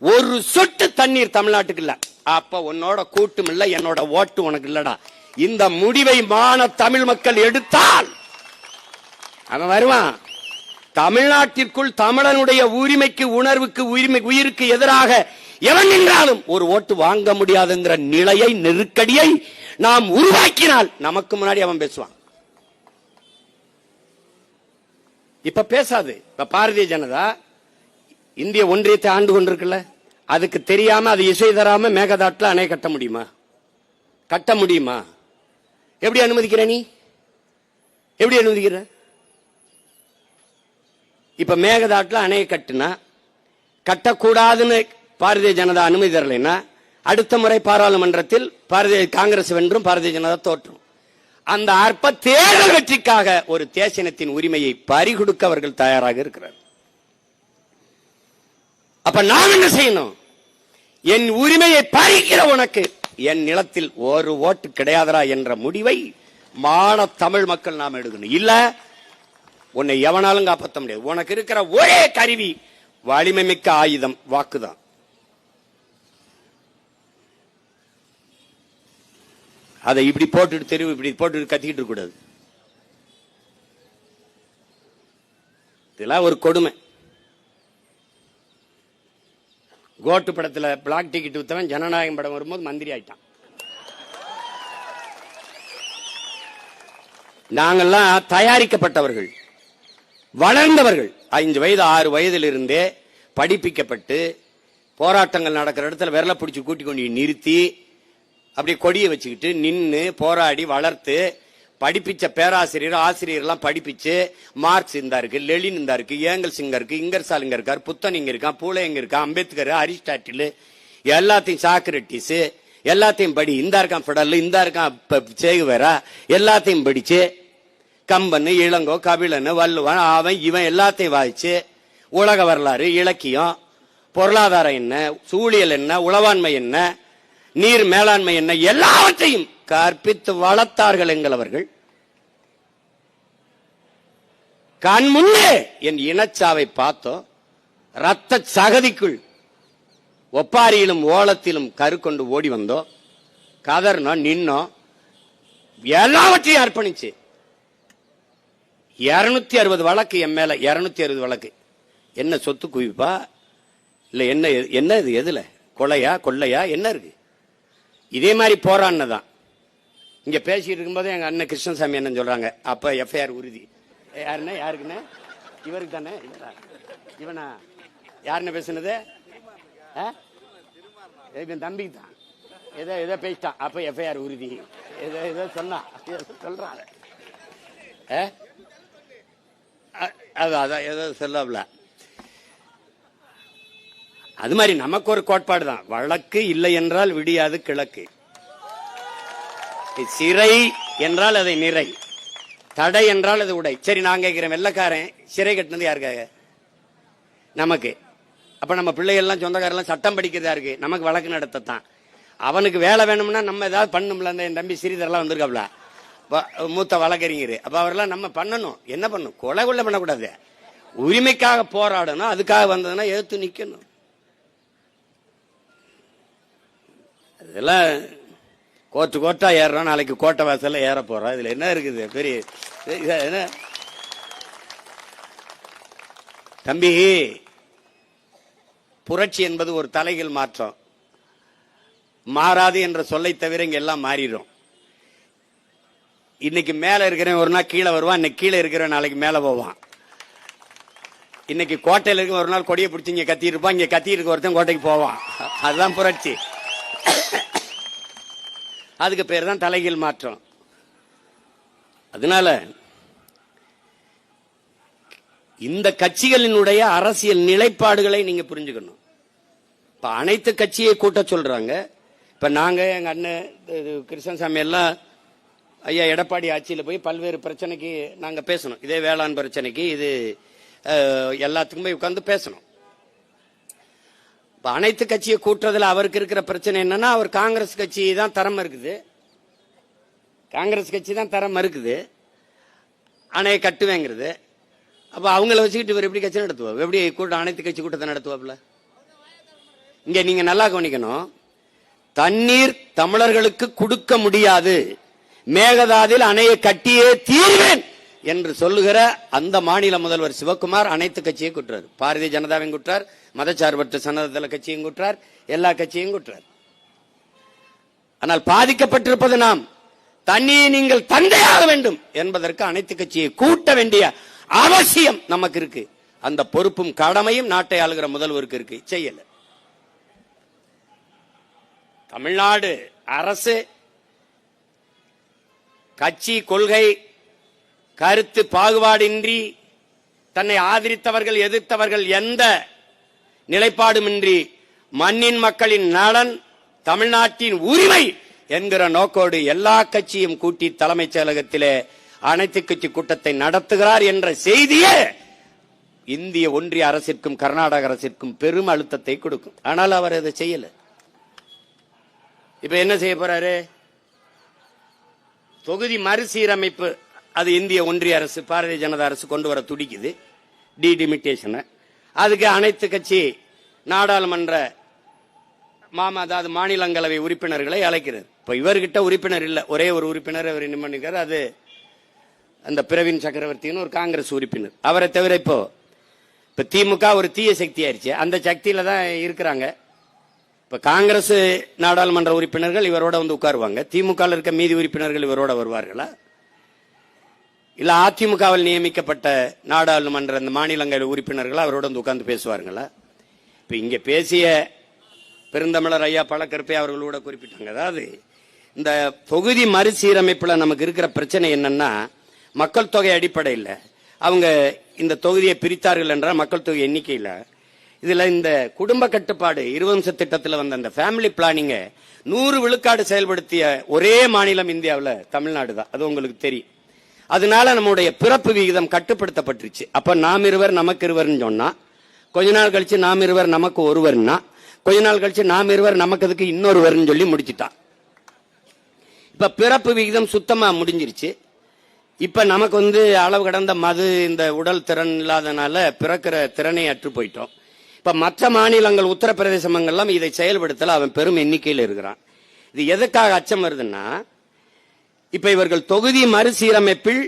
ஒரு சொட்டு தண்ணீர் தமிழ்நாட்டுக்கு இல்ல. அப்ப உன்னோட கூட்டும் இல்ல, என்னோட ஓட்டு உனக்கு இல்லடா. இந்த முடிவை மான தமிழ் மக்கள் எடுத்தால் அவன் வருவான். தமிழ்நாட்டிற்குள் தமிழனுடைய உரிமைக்கு, உணர்வுக்கு, உயிருக்கு எதிராக எவன் நின்றாலும் ஒரு ஓட்டு வாங்க முடியாதுங்கிற நிலையை, நெருக்கடியை நாம் உருவாக்கினால் நமக்கு முன்னாடி அவன் பேசுவான். இப்ப பேசாது. இப்ப பாரதிய ஜனதா இந்திய ஒன்றியத்தை ஆண்டு கொண்டிருக்குல்ல, அதுக்கு தெரியாம அது இசை தராம மேகதாட்டுல அணை கட்ட முடியுமா? கட்ட முடியுமா? எப்படி அனுமதிக்கிற நீ? எப்படி அனுமதிக்கிற? இப்ப மேகதாட்டுல அணையை கட்டுனா, கட்டக்கூடாதுன்னு பாரதிய ஜனதா அனுமதி தரலைன்னா அடுத்த முறை பாராளுமன்றத்தில் காங்கிரஸ் வென்றும் பாரதிய ஜனதா தோற்றும். அந்த அற்ப தேர்தல் வெற்றிக்காக ஒரு தேசியனத்தின் உரிமையை பறிகொடுக்க அவர்கள் தயாராக இருக்கிறார். அப்ப நாம் என்ன செய்யணும்? என் உரிமையை பறிக்கிற உனக்கு என் நிலத்தில் ஒரு ஓட்டு கிடையாதரா என்ற முடிவை மான தமிழ் மக்கள் நாம் எடுக்கணும். இல்ல உன்னை எவனாலும் காப்பாற்ற முடியாது. உனக்கு இருக்கிற ஒரே கருவி, வலிமை மிக்க ஆயுதம், வாக்குதான். அதை இப்படி போட்டு தெருவு இப்படி போட்டு கத்திக்கிட்டு இருக்க கூடாது. இதெல்லாம் ஒரு கொடுமை. கோட்டு படத்துல பிளாக் டிக்கெட் வித்தவன் ஜனநாயகம் படம் வரும்போது மந்திரி ஆயிட்டான். நாங்கெல்லாம் தயாரிக்கப்பட்டவர்கள், வளர்ந்தவர்கள். 5 வயது 6 வயதில் இருந்தே படிப்பிக்கப்பட்டு போராட்டங்கள் நடக்கிற இடத்துல விரல பிடிச்சு கூட்டி கொண்டு நிறுத்தி அப்படி கொடியை வச்சுக்கிட்டு நின்று போராடி வளர்த்து படிப்பிச்ச பேராசிரியர் ஆசிரியர்லாம் படிப்பிச்சு மார்க்ஸ் இந்த இருக்கு, லெலின் இந்த இருக்கு, ஏங்கல்ஸ் இங்க இருக்கு, இங்கர்சால் இங்க இருக்கார், புத்தன் இங்க இருக்கான், பூலே இங்க இருக்கான், அம்பேத்கர், அரிஸ்டாட்டில், எல்லாத்தையும் சாக்ரட்டிஸ் எல்லாத்தையும் படி. இந்த இருக்கான் பிடல், இந்த இருக்கான் சேகுவேரா, எல்லாத்தையும் படிச்சு கம்பன், இளங்கோ, கபிலன், வள்ளுவன், அவன் இவன் எல்லாத்தையும் வாய்ச்சு உலக வரலாறு, இலக்கியம், பொருளாதாரம் என்ன, சூழியல் என்ன, உளவாண்மை என்ன, நீர் மேலாண்மை என்ன, எல்லாவற்றையும் கற்பித்து வளர்த்தார்கள் எங்களவர்கள். கண் முன்னே என் இனச்சாவை பார்த்தோம். ரத்த சகதிக்குள் ஒப்பாரியிலும் ஓலத்திலும் கரு கொண்டு ஓடி வந்தோம். கதர்னோம், நின்னோம், எல்லாவற்றையும் அர்ப்பணிச்சு 260 வழக்கு என் மேல. 260 வழக்கு. என்ன சொத்து குவிப்பா? இல்ல என்ன என்ன இது எதுல கொலையா கொள்ளையா என்ன இருக்கு? இதே மாதிரி போராடினதான் இங்க பேசிட்டு இருக்கும்போது எங்க அண்ணன் கிருஷ்ணசாமி என்ன சொல்றாங்க, அப்ப எஃப்ஐஆர் உறுதி. யாருன்னா யாருக்குன்னு? இவருக்கு தானே. இவனா யாருன்னு பேசுனது? இவன் தம்பிக்கு தான். ஏதோ பேசிட்டான், அப்ப எஃப்ஐஆர் உறுதி. ஏதோ சொன்னான், சொல்றான். அதான் ஏதோ சொல்லல. அது மாதிரி நமக்கு ஒரு கோட்பாடு தான், வழக்கு இல்லை என்றால் விடியாது கிழக்கு, சிறை என்றால் அதை நிறை, தடை என்றால் அது உடை. சரி, நான் கேட்கிறேன், வெள்ளக்காரன் சிறை கட்டினது யாருக்காக? நமக்கு. அப்ப நம்ம பிள்ளைகள்லாம் சொந்தக்காரெல்லாம் சட்டம் படிக்கிறதா இருக்கு, நமக்கு வழக்கு நடத்தத்தான். அவனுக்கு வேலை வேணும்னா நம்ம ஏதாவது பண்ணணும்ல. என் தம்பி ஸ்ரீதர்லாம் வந்திருக்காப்ல, மூத்த வழக்கறிஞர். அப்ப அவரெல்லாம் நம்ம பண்ணணும். என்ன பண்ணும்? கொலை கொள்ள பண்ணக்கூடாது, உரிமைக்காக போராடணும். அதுக்காக வந்ததுன்னா எதிர்த்து நிக்கணும். இதெல்லாம் கோட்டா ஏறுறோம், நாளைக்கு கோட்டை வாசல்ல ஏற போறோம். இதுல என்ன இருக்குது பெரிய? என்ன தம்பி, புரட்சி என்பது ஒரு தலைகீழ் மாற்றம். மாறாது என்ற சொல்லை தவிர இங்க எல்லாம் மாறிடும். இன்னைக்கு மேல இருக்கிறவன் ஒரு நாள் கீழே வருவான், இன்னைக்கு கீழே இருக்கிறவன் நாளைக்கு மேல போவான். இன்னைக்கு கோட்டையில் இருக்க ஒரு நாள் கொடியை பிடிச்சி இங்க கத்திட்டு இருப்பான், இங்க கத்தி இருக்க ஒருத்தன் கோட்டைக்கு போவான். அதுதான் புரட்சி. அதுக்கு பேர் தான் தலைகீழ் மாற்றம். அதனால இந்த கட்சிகளினுடைய அரசியல் நிலைப்பாடுகளை நீங்க புரிஞ்சுக்கணும். இப்ப அனைத்து கட்சியை கூட்ட சொல்றாங்க. இப்ப நாங்க எங்க அண்ணன் கிருஷ்ணசாமி எல்லாம் ஐயா எடப்பாடி ஆட்சியில் போய் பல்வேறு பிரச்சனைக்கு நாங்க பேசணும். இதே வேளாண் பிரச்சனைக்கு, இது எல்லாத்துக்குமே உட்கார்ந்து பேசணும். இப்ப அனைத்து கட்சியை கூட்டுறதுல அவருக்கு இருக்கிற பிரச்சனை என்னன்னா, அவர் காங்கிரஸ் கட்சி தான் தரம் இருக்குது, காங்கிரஸ் கட்சி தான் தரம் இருக்குது, அணையை கட்டுவேங்கிறது. அப்ப அவங்கள வச்சுக்கிட்டு இவர் எப்படி கட்சி நடத்துவா? எப்படி கூட்டம் அனைத்து கட்சி கூட்டத்தை நடத்துவாப்ல? இங்க நீங்க நல்லா கவனிக்கணும். தண்ணீர் தமிழர்களுக்கு கொடுக்க முடியாது, மேகதாதில் அணையை கட்டியே தீர்வேன் என்று சொல்லுகிற அந்த மாநில முதல்வர் சிவகுமார் அனைத்து கட்சியை குற்றார். பாரதிய ஜனதாவையும் குற்றார், மதச்சார்பற்ற சனதள கட்சியும் குற்றார், எல்லா கட்சியும் குற்றார். ஆனால் பாதிக்கப்பட்டிருப்பது நாம். தண்ணியை நீங்கள் தந்தையாக வேண்டும் என்பதற்கு அனைத்து கட்சியை கூட்ட வேண்டிய அவசியம் நமக்கு இருக்கு. அந்த பொறுப்பும் கடமையும் நாட்டை ஆளுகிற முதல்வருக்கு இருக்கு, செய்யல. தமிழ்நாடு அரசு கட்சி கொள்கை கருத்து பாகுபாடின்றி தன்னை ஆதரித்தவர்கள் எதிர்த்தவர்கள் எந்த நிலைப்பாடுமின்றி மண்ணின் மக்களின் நலன், தமிழ்நாட்டின் உரிமை என்கிற நோக்கோடு எல்லா கட்சியும் கூட்டி தலைமைச் செயலகத்திலே அனைத்து கட்சி கூட்டத்தை நடத்துகிறார் என்ற செய்தியே இந்திய ஒன்றிய அரசிற்கும் கர்நாடக அரசிற்கும் பெரும் அழுத்தத்தை கொடுக்கும். ஆனால் அவர் அதை செய்யல. இப்ப என்ன செய்ய போறாரு? தொகுதி மறுசீரமைப்பு, அது இந்திய ஒன்றிய அரசு பாரதிய ஜனதா அரசு கொண்டு வர துடிக்குது, டிலிமிட்டேஷன். அதுக்கு அனைத்து கட்சி நாடாளுமன்ற அதாவது மாநிலங்களவை உறுப்பினர்களை அழைக்கிறது. இப்ப இவர்கிட்ட உறுப்பினர் இல்ல, ஒரே ஒரு உறுப்பினர் அவர் நியமிக்கிறார். அது அந்த பிரவீன் சக்கரவர்த்தின்னு ஒரு காங்கிரஸ் உறுப்பினர். அவரை தவிர இப்போ திமுக ஒரு தீய சக்தி ஆயிடுச்சு, அந்த சக்தியில தான் இருக்கிறாங்க. இப்ப காங்கிரஸ் நாடாளுமன்ற உறுப்பினர்கள் இவரோட வந்து உட்காருவாங்க, திமுக இருக்க மீதி உறுப்பினர்கள் இவரோட வருவார்களா? இல்ல அதிமுகவில் நியமிக்கப்பட்ட நாடாளுமன்ற அந்த மாநிலங்களவை உறுப்பினர்கள் அவரோட வந்து உட்கார்ந்து பேசுவார்களா? இப்ப இங்க பேசிய பெருந்தமிழர் ஐயா பழக்கருப்பை அவர்களோட குறிப்பிட்டாங்க. அதாவது இந்த தொகுதி மறுசீரமைப்புல நமக்கு இருக்கிற பிரச்சனை என்னன்னா, மக்கள் தொகை அடிப்படையில் அவங்க இந்த தொகுதியை பிரித்தார்கள் என்ற மக்கள் தொகை எண்ணிக்கையில். இதுல இந்த குடும்ப கட்டுப்பாடு 20 திட்டத்தில் வந்த அந்த ஃபேமிலி பிளானிங்க 100 விழுக்காடு செயல்படுத்திய ஒரே மாநிலம் இந்தியாவில் தமிழ்நாடு தான். அது உங்களுக்கு தெரியும். அதனால நம்முடைய பிறப்பு விகிதம் கட்டுப்படுத்தப்பட்டுருச்சு. அப்ப நாம் இருவர் நமக்கு இருவர்னு சொன்னா, கொஞ்ச நாள் கழிச்சு நாம் இருவர் நமக்கு ஒருவர்னா, கொஞ்ச நாள் கழிச்சு நாம் இருவர் நமக்கு அதுக்கு இன்னொருவர்னு சொல்லி முடிச்சுட்டான். இப்ப பிறப்பு விகிதம் சுத்தமா முடிஞ்சிருச்சு. இப்ப நமக்கு வந்து அளவு கடந்த மது, இந்த உடல் திறன் இல்லாதனால பிறக்கிற திறனை அற்று போயிட்டோம். இப்ப மற்ற மாநிலங்கள் உத்தரப்பிரதேசம் இதை செயல்படுத்தல, அவன் பெரும் எண்ணிக்கையில் இருக்கிறான். இது எதுக்காக அச்சம் வருதுன்னா, இப்ப இவர்கள் தொகுதி மறுசீரமைப்பில்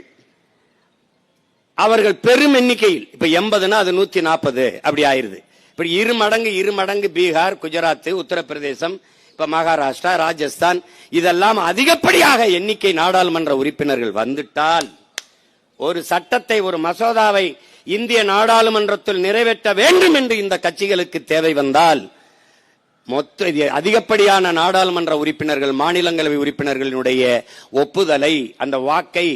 அவர்கள் பெரும் எண்ணிக்கையில், இப்ப 80னா அது 140 அப்படி ஆயிருது. இப்படி இரு மடங்கு பீகார், குஜராத், உத்தரப்பிரதேசம், இப்ப மகாராஷ்டிரா, ராஜஸ்தான், இதெல்லாம் அதிகப்படியாக எண்ணிக்கை நாடாளுமன்ற உறுப்பினர்கள் வந்துட்டால், ஒரு சட்டத்தை, ஒரு மசோதாவை இந்திய நாடாளுமன்றத்தில் நிறைவேற்ற வேண்டும் என்று இந்த கட்சிகளுக்கு தேவை வந்தால், மொத்த அதிகப்படியான நாடாளுமன்ற உறுப்பினர்கள், மாநிலங்களவை உறுப்பினர்களினுடைய ஒப்புதலை, அந்த வாக்கை,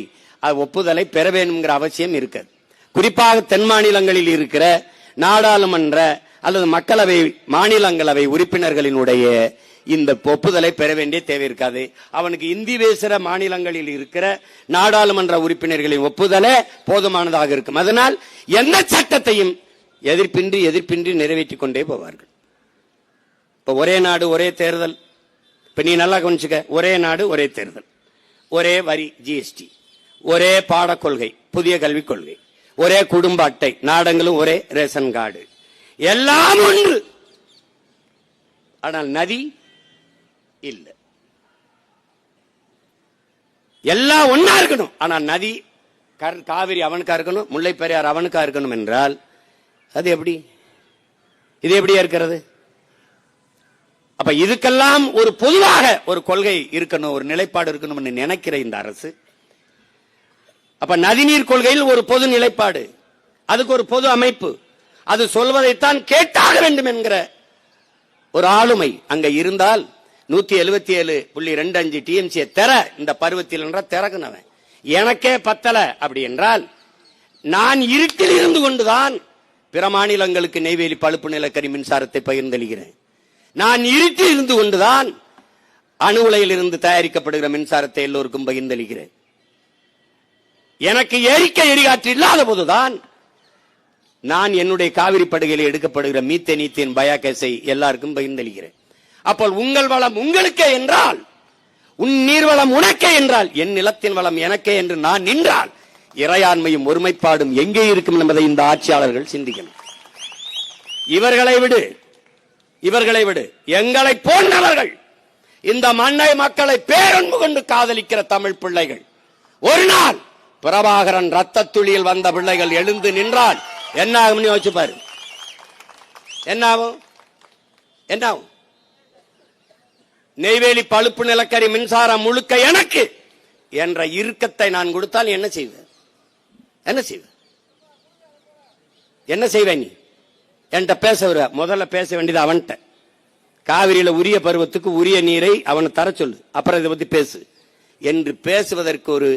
ஒப்புதலை பெற வேண்டும்ங்கிற அவசியம் இருக்கிறது. குறிப்பாக தென் மாநிலங்களில் இருக்கிற நாடாளுமன்ற அல்லது மக்களவை, மாநிலங்களவை உறுப்பினர்களினுடைய இந்த ஒப்புதலை பெற வேண்டிய தேவை இருக்காது. அவனுக்கு இந்தி பேசுகிற மாநிலங்களில் இருக்கிற நாடாளுமன்ற உறுப்பினர்களின் ஒப்புதலே போதுமானதாக இருக்கும். அதனால் எந்த சட்டத்தையும் எதிர்ப்பின்றி நிறைவேற்றிக் கொண்டே போவார்கள். இப்ப ஒரே நாடு ஒரே தேர்தல், இப்ப நீ நல்லா கவனிச்சுக்க, ஒரே நாடு ஒரே தேர்தல், ஒரே வரி ஜிஎஸ்டி, ஒரே பாடக் கொள்கை, புதிய கல்விக் கொள்கை, ஒரே குடும்ப அட்டை, நாடங்களும் ஒரே ரேஷன் கார்டு, எல்லாம் ஒன்று. ஆனால் நதி இல்லை. எல்லாம் ஒன்னா இருக்கணும். ஆனால் நதி, காவிரி அவனுக்கா இருக்கணும், முல்லை பெரியார் அவனுக்கா இருக்கணும் என்றால் அது எப்படி? இது எப்படியா இருக்கிறது? அப்ப இதுக்கெல்லாம் ஒரு பொதுவாக ஒரு கொள்கை இருக்கணும், ஒரு நிலைப்பாடு இருக்கணும் நினைக்கிற இந்த அரசு, அப்ப நதிநீர் கொள்கையில் ஒரு பொது நிலைப்பாடு, அதுக்கு ஒரு பொது அமைப்பு, அது சொல்வதைத்தான் கேட்டாக வேண்டும் என்கிற ஒரு ஆளுமை அங்க இருந்தால் 177.25 டிஎம்சி தெர இந்த பருவத்தில் என்றால் திறக்குனவன் எனக்கே பத்தல அப்படி என்றால், நான் இருட்டில் இருந்து கொண்டுதான் பிற மாநிலங்களுக்கு நெய்வேலி பழுப்பு நிலக்கரி மின்சாரத்தை பகிர்ந்தளிக்கிறேன். நான் இருட்டில் இருந்து கொண்டுதான் அணு உலையில் இருந்து தயாரிக்கப்படுகிற மின்சாரத்தை எல்லோருக்கும் பகிர்ந்தளிக்கிறேன். எனக்கு எரிகாற்று இல்லாத போதுதான் நான் என்னுடைய காவிரி படுகையில் எடுக்கப்படுகிற மீத்தேன் பயோகேஸை எல்லாருக்கும் பகிர்ந்தளிக்கிறேன். அப்போ உங்கள் வளம் உங்களுக்கே என்றால், உன் நீர்வளம் உனக்கே என்றால், என் நிலத்தின் வளம் எனக்கே என்று நான் நின்றால் இறையாண்மையும் ஒருமைப்பாடும் எங்கே இருக்கும் என்பதை இந்த ஆட்சியாளர்கள் சிந்திக்கணும். இவர்களை விடு எங்களை போன்றவர்கள், இந்த மண்ணை மக்களை பேரன்பு கொண்டு காதலிக்கிற தமிழ் பிள்ளைகள், ஒரு நாள் பிரபாகரன் ரத்த துளியில் வந்த பிள்ளைகள் எழுந்து நின்றால் என்ன ஆகும் யோசிச்சு பாரு. என்ன ஆகும்? நெய்வேலி பழுப்பு நிலக்கரி மின்சாரம் முழுக்க எனக்கு என்ற இறுக்கத்தை நான் கொடுத்தால் என்ன செய்வேன் நீ என்கிட்ட பேச முதல்ல பேச வேண்டியது அவன்கிட்ட. காவிரியில உரிய பருவத்துக்கு உரிய நீரை அவனை தர சொல்லு, அப்புறம் இதை பத்தி பேசு என்று பேசுவதற்கு ஒரு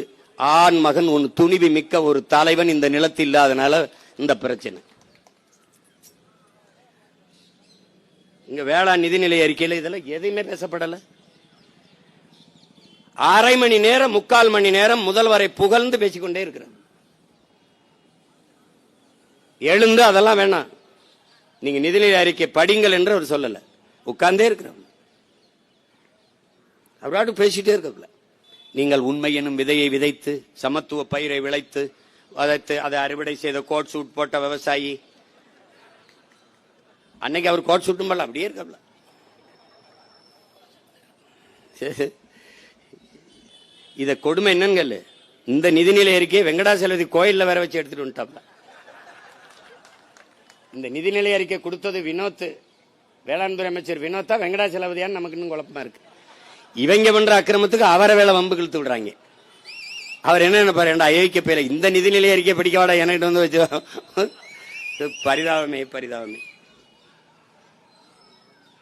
ஆண் மகன், ஒரு துணிவு மிக்க ஒரு தலைவன் இந்த நிலத்தில் இல்லாதனால இந்த பிரச்சனை. இங்க வேளாண் நிதிநிலை அறிக்கையில் இதெல்லாம் எதையுமே பேசப்படல. அரை மணி நேரம் 3/4 மணி நேரம் முதல்வரை புகழ்ந்து பேசிக்கொண்டே இருக்கிறார். எழுந்து அதெல்லாம் வேணாம், நீங்க நிதிநிலை அறிக்கை படிங்கள் என்று அவர் சொல்லல, உட்கார்ந்தே இருக்கிறார். அவராட்டு பேசிட்டே இருக்க. நீங்கள் உண்மை எனும் விதையை விதைத்து, சமத்துவ பயிரை விளைத்து, அதை அறுவடை செய்த கோட் சூட் போட்ட விவசாயி, அன்னைக்கு அவர் கோட் சூட்டும் போல அப்படியே இருக்க. இத கொடுமை என்னன்னு, இந்த நிதிநிலை அறிக்கையை வெங்கடாசலபதி கோயில்ல வேற வச்சு எடுத்துட்டு வந்துட்டாப்ல. இந்த நிதிநிலை அறிக்கை கொடுத்தது வினோத், வேளாண் துறை அமைச்சர் வினோத்தா வெங்கடாசலபதியான்னு நமக்கு இன்னும் குழப்பமா இருக்கு. இவங்க பண்ற அக்கிரமத்துக்கு அவரை வேலை வம்பு இழுத்து விடுறாங்க. அவர் என்ன நினைப்பாரு, அயோக்கிய பேர இந்த நிதிநிலை அறிக்கை படிக்கவாடா என்கிட்ட வந்து வச்சு. பரிதாபமே.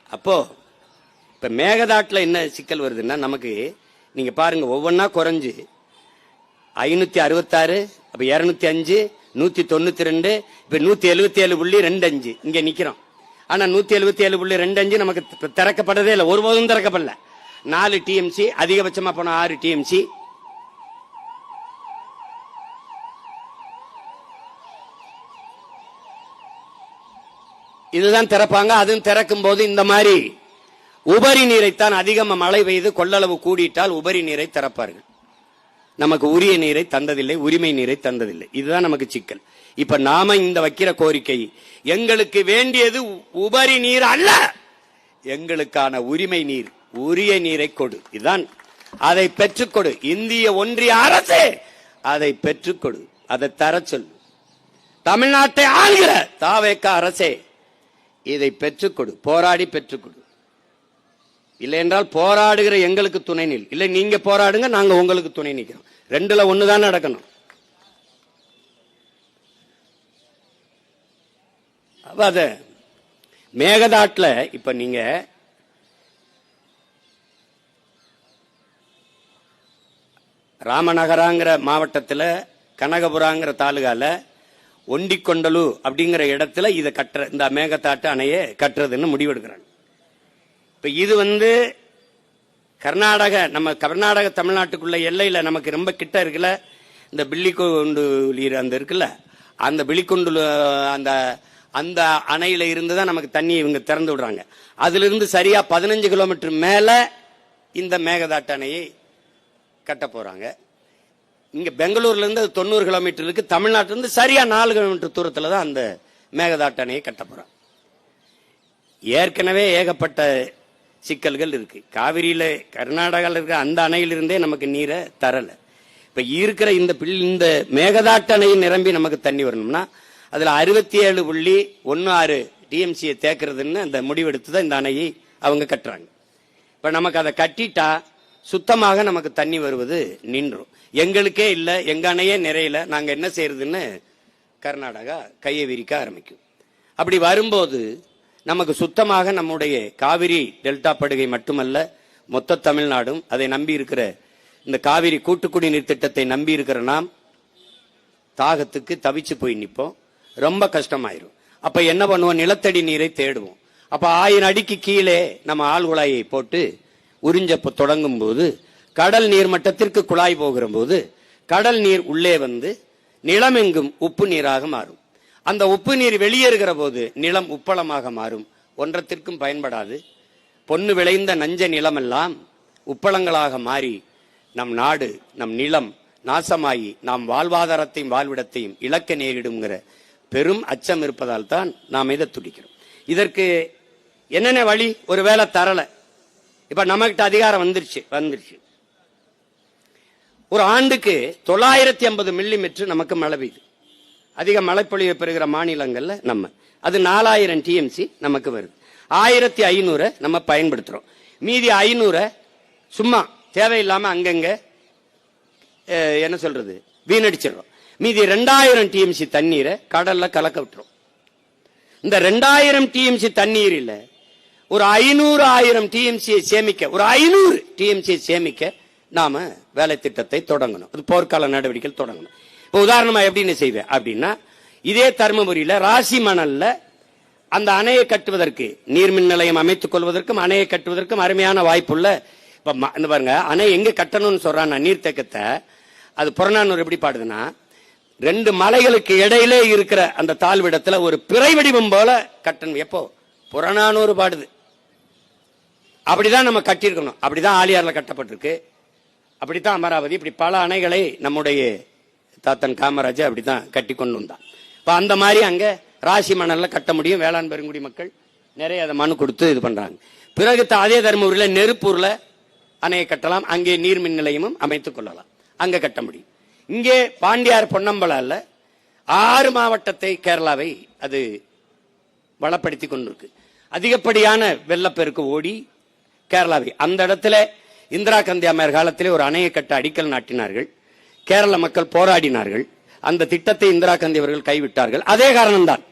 அப்போ இப்ப மேகதாட்டுல என்ன சிக்கல் வருதுன்னா, நமக்கு நீங்க பாருங்க ஒவ்வொன்னா குறைஞ்சு 566, அப்ப 205, 192, இப்ப 177.25 இங்க நிக்கிறோம். ஆனா 177.25 நமக்கு திறக்கப்பட்டதே இல்லை, ஒருபோதும் திறக்கப்படல. 4 டிஎம்சி, அதிகபட்சமா போன 6 டிஎம்சி. இதுதான் திறப்பாங்க. அதுவும் திறக்கும் போது இந்த மாதிரி உபரி நீரைத்தான், அதிகமா மழை பெய்து கொள்ளளவு கூடிட்டால் உபரி நீரை திறப்பார்கள். நமக்கு உரிய நீரை தந்ததில்லை, உரிமை நீரை தந்ததில்லை. இதுதான் நமக்கு சிக்கல். இப்ப நாம இந்த வைக்கிற கோரிக்கை, எங்களுக்கு வேண்டியது உபரி நீர் அல்ல, எங்களுக்கான உரிமை நீர், உரிய நீரை கொடு. இதுதான், அதை பெற்றுக்கொடு. இந்திய ஒன்றிய அரசே அதை பெற்றுக்கொடு, அதை தர சொல். தமிழ்நாட்டை ஆள்கிற தாவேக அரசே இதை பெற்றுக்கொடு, போராடி பெற்றுக்கொடு. இல்லை என்றால் போராடுகிற எங்களுக்கு துணை நில். இல்லை நீங்க போராடுங்க, நாங்க உங்களுக்கு துணை நிற்கிறோம். ரெண்டுல ஒண்ணுதான் நடக்கணும். அத மேகதாட்டுல இப்ப நீங்க ராமநகராங்கிற மாவட்டத்தில் கனகபுராங்கிற தாலுகால ஒண்டிக்கொண்டலு அப்படிங்கிற இடத்துல இதை கட்டுற இந்த மேகதாட்டு அணையை கட்டுறதுன்னு முடிவெடுக்கிறாங்க. இப்ப இது கர்நாடக நம்ம கர்நாடக தமிழ்நாட்டுக்குள்ள எல்லையில நமக்கு ரொம்ப கிட்ட இருக்குல்ல, இந்த பில்லிக்கொண்டு அந்த இருக்குல்ல, அந்த பில்லிக்கொண்டு அந்த அந்த அணையில இருந்து தான் நமக்கு தண்ணி இவங்க திறந்து விடுறாங்க. அதுல இருந்து சரியா 15 கிலோமீட்டர் மேல இந்த மேகதாட்டு அணையை கட்ட போறாங்க. இங்க பெங்களூர்ல இருந்து 90 கிலோமீட்டர் இருக்கு. தமிழ்நாட்டில இருந்து சரியா 4 கிலோமீட்டர் தூரத்துல தான் அந்த மேகதாட்டு அணையை கட்ட போறாங்க. ஏற்கனவே ஏகப்பட்ட சிக்கல்கள் இருக்கு. காவிரியில கர்நாடகாவில் இருக்கிற அந்த அணையிலிருந்தே நமக்கு நீரை தரல. இப்ப இருக்கிற இந்த மேகதாட்டு அணையை நிரம்பி நமக்கு தண்ணி வரணும்னா அதுல 67.16 டிஎம்சியை தேக்கிறதுன்னு அந்த முடிவெடுத்து தான் இந்த அணையை அவங்க கட்டுறாங்க. இப்ப நமக்கு அதை கட்டிட்டா சுத்தமாக நமக்கு தண்ணி வருவது நின்றும். எங்களுக்கே இல்லை, எங்க அணையே நிறையல, நாங்க என்ன செய்யறதுன்னு கர்நாடகா கையை விரிக்க ஆரம்பிக்கும். அப்படி வரும்போது நமக்கு சுத்தமாக நம்முடைய காவிரி டெல்டா படுகை மட்டுமல்ல, மொத்த தமிழ்நாடும் அதை நம்பி இருக்கிற இந்த காவிரி கூட்டுக்குடிநீர் திட்டத்தை நம்பி இருக்கிற நாம் தாகத்துக்கு தவிச்சு போய் நிற்போம். ரொம்ப கஷ்டமாயிரும். அப்ப என்ன பண்ணுவோம்? நிலத்தடி நீரை தேடுவோம். அப்ப 1000 அடிக்கு கீழே நம்ம ஆழ்குழாயை போட்டு உறிஞ்ச தொடங்கும் போது கடல் நீர் மட்டத்திற்கு குழாய் போகிற போது கடல் நீர் உள்ளே வந்து நிலம் எங்கும் உப்பு நீராக மாறும். அந்த உப்பு நீர் வெளியேறுகிற போது நிலம் உப்பளமாக மாறும். ஒன்றத்திற்கும் பயன்படாது. பொன்னு விளைந்த நஞ்ச நிலமெல்லாம் உப்பளங்களாக மாறி நம் நாடு, நம் நிலம் நாசமாகி நாம் வாழ்வாதாரத்தையும் வாழ்விடத்தையும் இழக்க நேரிடுங்கிற பெரும் அச்சம் இருப்பதால் தான் நாம் இதை துடிக்கிறோம். இதற்கு என்னென்ன வழி? ஒருவேளை தரல, இப்ப நம்மகிட்ட அதிகாரம் வந்துருச்சு. ஒரு ஆண்டுக்கு 950 மில்லிமீட்டர் நமக்கு மழை பெய்யுது. அதிக மழைப்பொழிவை பெறுகிற மாநிலங்கள்ல அது 4000 டிஎம்சி நமக்கு வருது. 1500 நம்ம பயன்படுத்துறோம். மீதி 500 சும்மா தேவையில்லாம அங்கங்க என்ன சொல்றது வீணடிச்சிடறோம். மீதி 2000 டிஎம்சி தண்ணீரை கடல்ல கலக்க விட்டுரும். இந்த 2000 டிஎம்சி தண்ணீரில் ஒரு 500,000 டிஎம்சியை சேமிக்க, ஒரு 500 டிஎம்சியை சேமிக்க நாம வேலை திட்டத்தை தொடங்கணும். அது போர்க்கால நடவடிக்கை தொடங்கணும். இப்ப உதாரணமா எப்படின்னு செய்வேன் அப்படின்னா, இதே தர்மபுரியில ராசி மணல்ல அந்த அணையை கட்டுவதற்கு, நீர்மின் நிலையம் அமைத்துக் கொள்வதற்கும் அணையை கட்டுவதற்கும் அருமையான வாய்ப்புள்ள. இப்ப பாருங்க, அணை எங்க கட்டணும்னு சொல்றான் நீர்த்தேக்கத்தை. அது புறநானூறு எப்படி பாடுதுன்னா, 2 மலைகளுக்கு இடையிலே இருக்கிற அந்த தாழ்விடத்துல ஒரு பிறை வடிவம் போல கட்டணும். எப்போ? புறநானூறு பாடுது. அப்படிதான் நம்ம கட்டியிருக்கணும். அப்படிதான் ஆலியார்ல கட்டப்பட்டிருக்கு, அப்படித்தான் அமராவதி, இப்படி பல அணைகளை நம்முடைய தாத்தன் காமராஜர் அப்படித்தான் கட்டி கொண்டு வந்தான். இப்ப அந்த மாதிரி அங்க ராசி மணல்ல கட்ட முடியும். வேளாண் பெருங்குடி மக்கள் நிறைய அதை மனு கொடுத்து இது பண்றாங்க. பிறகு அதே தர்மபுரியில நெருப்பூர்ல அணையை கட்டலாம். அங்கே நீர்மின் நிலையமும் அமைத்துக் கொள்ளலாம். அங்க கட்ட முடியும். இங்கே பாண்டியார் பொன்னம்பலால 6 மாவட்டத்தை கேரளாவை அது வளப்படுத்தி கொண்டிருக்கு. அதிகப்படியான வெள்ளப்பெருக்கு ஓடி கேரளாவை அந்த இடத்துல இந்திரா காந்தி அம்மையார் காலத்திலே ஒரு அணையை கட்ட அடிக்கல் நாட்டினார்கள். கேரள மக்கள் போராடினார்கள். அந்த திட்டத்தை இந்திரா காந்தி அவர்கள் கைவிட்டார்கள். அதே காரணம்தான்.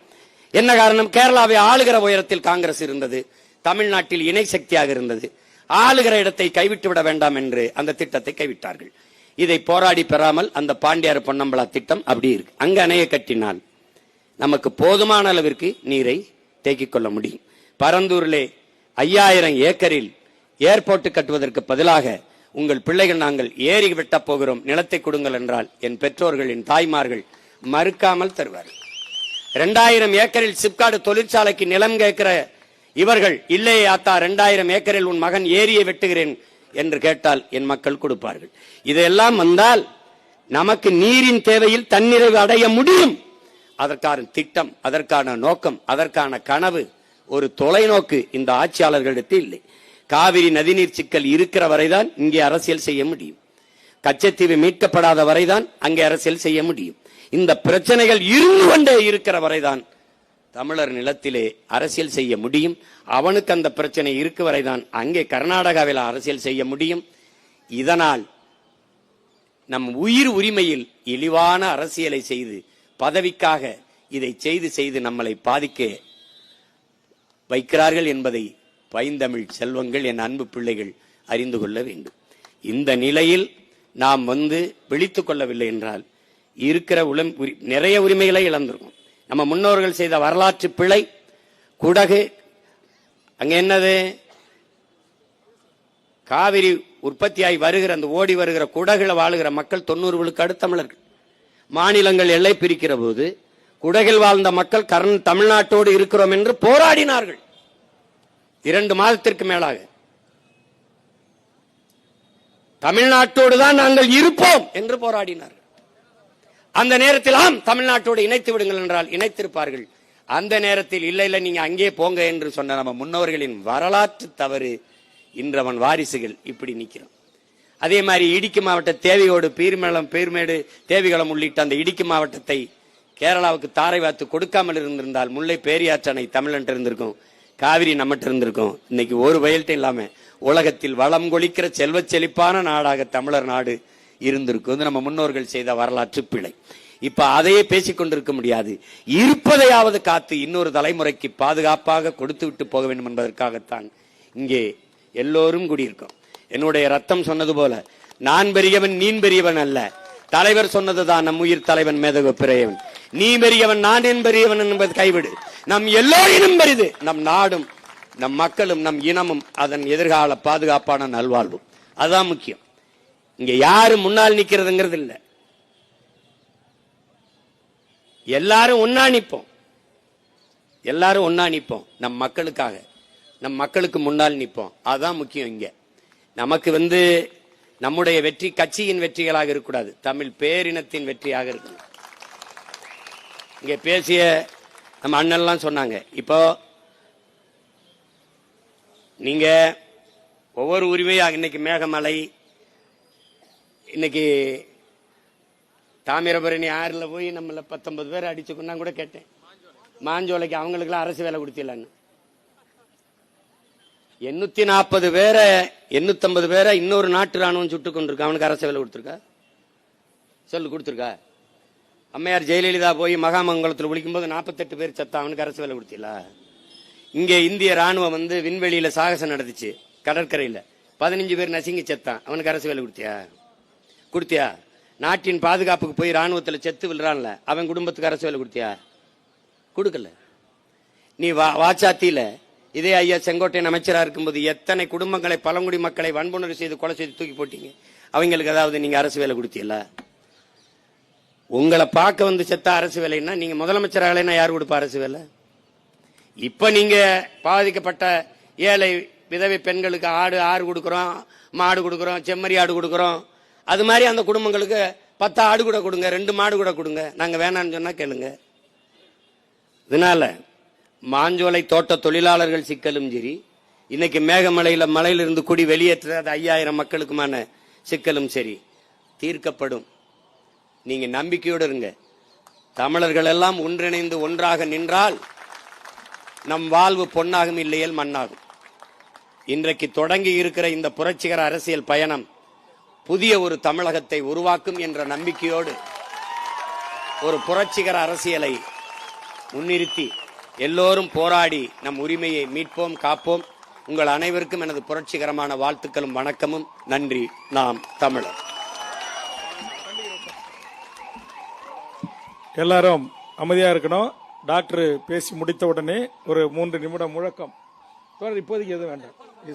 என்ன காரணம்? கேரளாவை ஆளுகிற உயரத்தில் காங்கிரஸ் இருந்தது, தமிழ்நாட்டில் இணை சக்தியாக இருந்தது. ஆளுகிற இடத்தை கைவிட்டு விட வேண்டாம் என்று அந்த திட்டத்தை கைவிட்டார்கள். இதை போராடி பெறாமல் அந்த பாண்டியார் பொன்னம்பலா திட்டம் அப்படி இருக்கு. அங்க அணையை கட்டினால் நமக்கு போதுமான அளவிற்கு நீரை தேக்கிக் கொள்ள முடியும். பரந்தூரிலே 5000 ஏக்கரில் ஏர்போர்ட் கட்டுவதற்கு பதிலாக உங்கள் பிள்ளைகள் நாங்கள் ஏரி வெட்ட போகிறோம், நிலத்தை கொடுங்கள் என்றால் என் பெற்றோர்கள், என் தாய்மார்கள் மறுக்காமல் தருவார்கள். 2000 ஏக்கரில் சிப்காடு தொழிற்சாலைக்கு நிலம் கேட்கிற இவர்கள், இல்லையே ஆத்தா 2000 ஏக்கரில் உன் மகன் ஏரியை வெட்டுகிறேன் என்று கேட்டால் என் மக்கள் கொடுப்பார்கள். இதெல்லாம் வந்தால் நமக்கு நீரின் தேவையில் தன்னிறைவு அடைய முடியும். அதற்கான திட்டம், அதற்கான நோக்கம், அதற்கான கனவு, ஒரு தொலைநோக்கு இந்த ஆட்சியாளர்களிடத்தில் இல்லை. காவிரி நதிநீர் சிக்கல் இருக்கிற வரைதான் இங்கே அரசியல் செய்ய முடியும். கச்சத்தீவு மீட்கப்படாத வரைதான் அங்கே அரசியல் செய்ய முடியும். இந்த பிரச்சனைகள் இருந்து கொண்டே இருக்கிற வரைதான் தமிழர் நிலத்திலே அரசியல் செய்ய முடியும். அவனுக்கு அந்த பிரச்சனை இருக்கு வரைதான் அங்கே கர்நாடகாவில் அரசியல் செய்ய முடியும். இதனால் நம் உயிர் உரிமையில் இழிவான அரசியலை செய்து பதவிக்காக இதை செய்து நம்மளை பாதிக்க வைக்கிறார்கள் என்பதை பைந்தமிழ் செல்வங்கள், என் அன்பு பிள்ளைகள் அறிந்து கொள்ள வேண்டும். இந்த நிலையில் நாம் விழித்துக் கொள்ளவில்லை என்றால் இருக்கிற நிறைய உரிமைகளை இழந்திருக்கும். நம்ம முன்னோர்கள் செய்த வரலாற்று பிழை. குடகு அங்க என்னது, காவிரி உற்பத்தியாகி வருகிற அந்த ஓடி வருகிற குடகுல வாழுகிற மக்கள் 90 விழுக்காடு தமிழர்கள். மாநிலங்கள் எல்லை பிரிக்கிற போது குடகில் வாழ்ந்த மக்கள் தமிழ்நாட்டோடு இருக்கிறோம் என்று போராடினார்கள். 2 மாதத்திற்கு மேலாக தமிழ்நாட்டோடு தான் நாங்கள் இருப்போம் என்று போராடினார்கள். அந்த நேரத்தில் ஆம் தமிழ்நாட்டோடு இணைத்து விடுங்கள் என்றால் இணைத்திருப்பார்கள். அந்த நேரத்தில் இல்ல நீங்க அங்கே போங்க என்று சொன்ன நம்ம முன்னோர்களின் வரலாற்று தவறு இன்றவன் வாரிசுகள் இப்படி நிற்கிறோம். அதே மாதிரி இடுக்கி மாவட்ட தேவையோடு பீர்மேடு தேவிகளம் உள்ளிட்ட அந்த இடுக்கி மாவட்டத்தை கேரளாவுக்கு தாரை வாத்து கொடுக்காமல் இருந்திருந்தால் முல்லை பேரியாற்றணை தமிழன் இருந்திருக்கும், காவிரி நம்மகிட்ட இருந்திருக்கும். இன்னைக்கு ஒரு வயல்ட்ட இல்லாம உலகத்தில் வளம் கொளிக்கிற செல்வ செழிப்பான நாடாக தமிழர் நாடு இருந்திருக்கும். நம்ம முன்னோர்கள் செய்த வரலாற்று பிழை. இப்ப அதையே பேசிக் கொண்டிருக்க முடியாது. இருப்பதையாவது காத்து இன்னொரு தலைமுறைக்கு பாதுகாப்பாக கொடுத்து விட்டு போக வேண்டும் என்பதற்காகத்தான் இங்கே எல்லோரும் கூடியிருக்கோம். என்னுடைய ரத்தம் சொன்னது போல நான் பெரியவன் நீ பெரியவன் அல்ல. தலைவர் சொன்னதுதான் நம் உயிர் தலைவன் மேதகு பிறையவன். நீ பெரியவன் நான் பெரியவன் என்பது கைவிடு. நம் எல்லோரினும் பெரிது நம் நாடும் நம் மக்களும் நம் இனமும் அதன் எதிர்கால பாதுகாப்பான நல்வாழ்வும். அதுதான் முக்கியம். இங்க யாரும் முன்னால் நிக்கிறதுங்கிறது இல்ல. எல்லாரும் ஒன்னா நிப்போம். நம் மக்களுக்காக, நம் மக்களுக்கு முன்னால் நிப்போம். அதுதான் முக்கியம். இங்க நமக்கு நம்முடைய வெற்றி கட்சியின் வெற்றிகளாக இருக்கக்கூடாது, தமிழ் பேரினத்தின் வெற்றியாக இருக்கணும். இங்க பேசிய நம்ம அண்ணன்லாம் சொன்னாங்க. இப்போ நீங்க ஒவ்வொரு உரிமையாக இன்னைக்கு மேகமலை, இன்னைக்கு தாமிரபரணி ஆறுல போய் நம்மள 19 பேர் அடிச்சுக்கொண்டா கூட கேட்டேன். மாஞ்சோலைக்கு அவங்களுக்குலாம் அரசு வேலை கொடுத்திடலான்னு 840 பேரை 850 பேரை இன்னொரு நாட்டு ராணுவம் சுட்டு கொண்டிருக்கா. அவனுக்கு அரசு வேலை கொடுத்துருக்கா? சொல்லு, கொடுத்துருக்கா? அம்மையார் ஜெயலலிதா போய் மகாமங்கலத்தில் விழிக்கும் போது 48 பேர் சத்தா. அவனுக்கு அரசு வேலை கொடுத்தீங்களா? இங்க இந்திய ராணுவம் விண்வெளியில சாகசம் நடந்துச்சு கடற்கரையில, 15 பேர் நசுங்கி செத்தான். அவனுக்கு அரசு வேலை கொடுத்தியா? நாட்டின் பாதுகாப்புக்கு போய் ராணுவத்தில் செத்து விழுறான்ல, அவன் குடும்பத்துக்கு அரசு வேலை கொடுக்கல. நீ வாச்சாத்தியில இதே ஐயா செங்கோட்டையன் அமைச்சரா இருக்கும்போது எத்தனை குடும்பங்களை, பழங்குடி மக்களை வன்புணர்வு செய்து கொலை செய்து தூக்கி போட்டீங்க. அவங்களுக்கு ஏதாவது நீங்க அரசு வேலை கொடுத்தீங்களா? உங்களை பார்க்க செத்த அரசு வேலைன்னா நீங்க முதலமைச்சராகலைன்னா யாரு கொடுப்பா அரசு வேலை? இப்ப நீங்க பாதிக்கப்பட்ட ஏழை விதவை பெண்களுக்கு ஆடு கொடுக்கிறோம், மாடு கொடுக்கிறோம், செம்மறி ஆடு கொடுக்கிறோம். அது மாதிரி அந்த குடும்பங்களுக்கு 10 ஆடு கூட கொடுங்க, 2 மாடு கூட கொடுங்க. நாங்க வேணான்னு சொன்னா கேளுங்க. இதனால மாஞ்சோலை தோட்ட தொழிலாளர்கள் சிக்கலும் சரி, இன்னைக்கு மலையிலிருந்து குடி வெளியேற்ற 5000 மக்களுக்குமான சிக்கலும் சரி தீர்க்கப்படும். நீங்க நம்பிக்கையோடு இருங்க. தமிழர்கள் எல்லாம் ஒன்றிணைந்து ஒன்றாக நின்றால் நம் வாழ்வு பொன்னாகும், இல்லையேல் மண்ணாகும். இன்றைக்கு தொடங்கி இருக்கிற இந்த புரட்சிகர அரசியல் பயணம் புதிய ஒரு தமிழகத்தை உருவாக்கும் என்ற நம்பிக்கையோடு ஒரு புரட்சிகர அரசியலை முன்னிறுத்தி எல்லோரும் போராடி நம் உரிமையை மீட்போம், காப்போம். உங்கள் அனைவருக்கும் எனது புரட்சிகரமான வாழ்த்துக்களும் வணக்கமும். நன்றி. நாம் தமிழர். எல்லாரும் அமைதியா இருக்கணும். டாக்டர் பேசி முடித்த உடனே ஒரு 3 நிமிடம் முழக்கம். இப்போதைக்கு எதுவும் வேண்டாம்.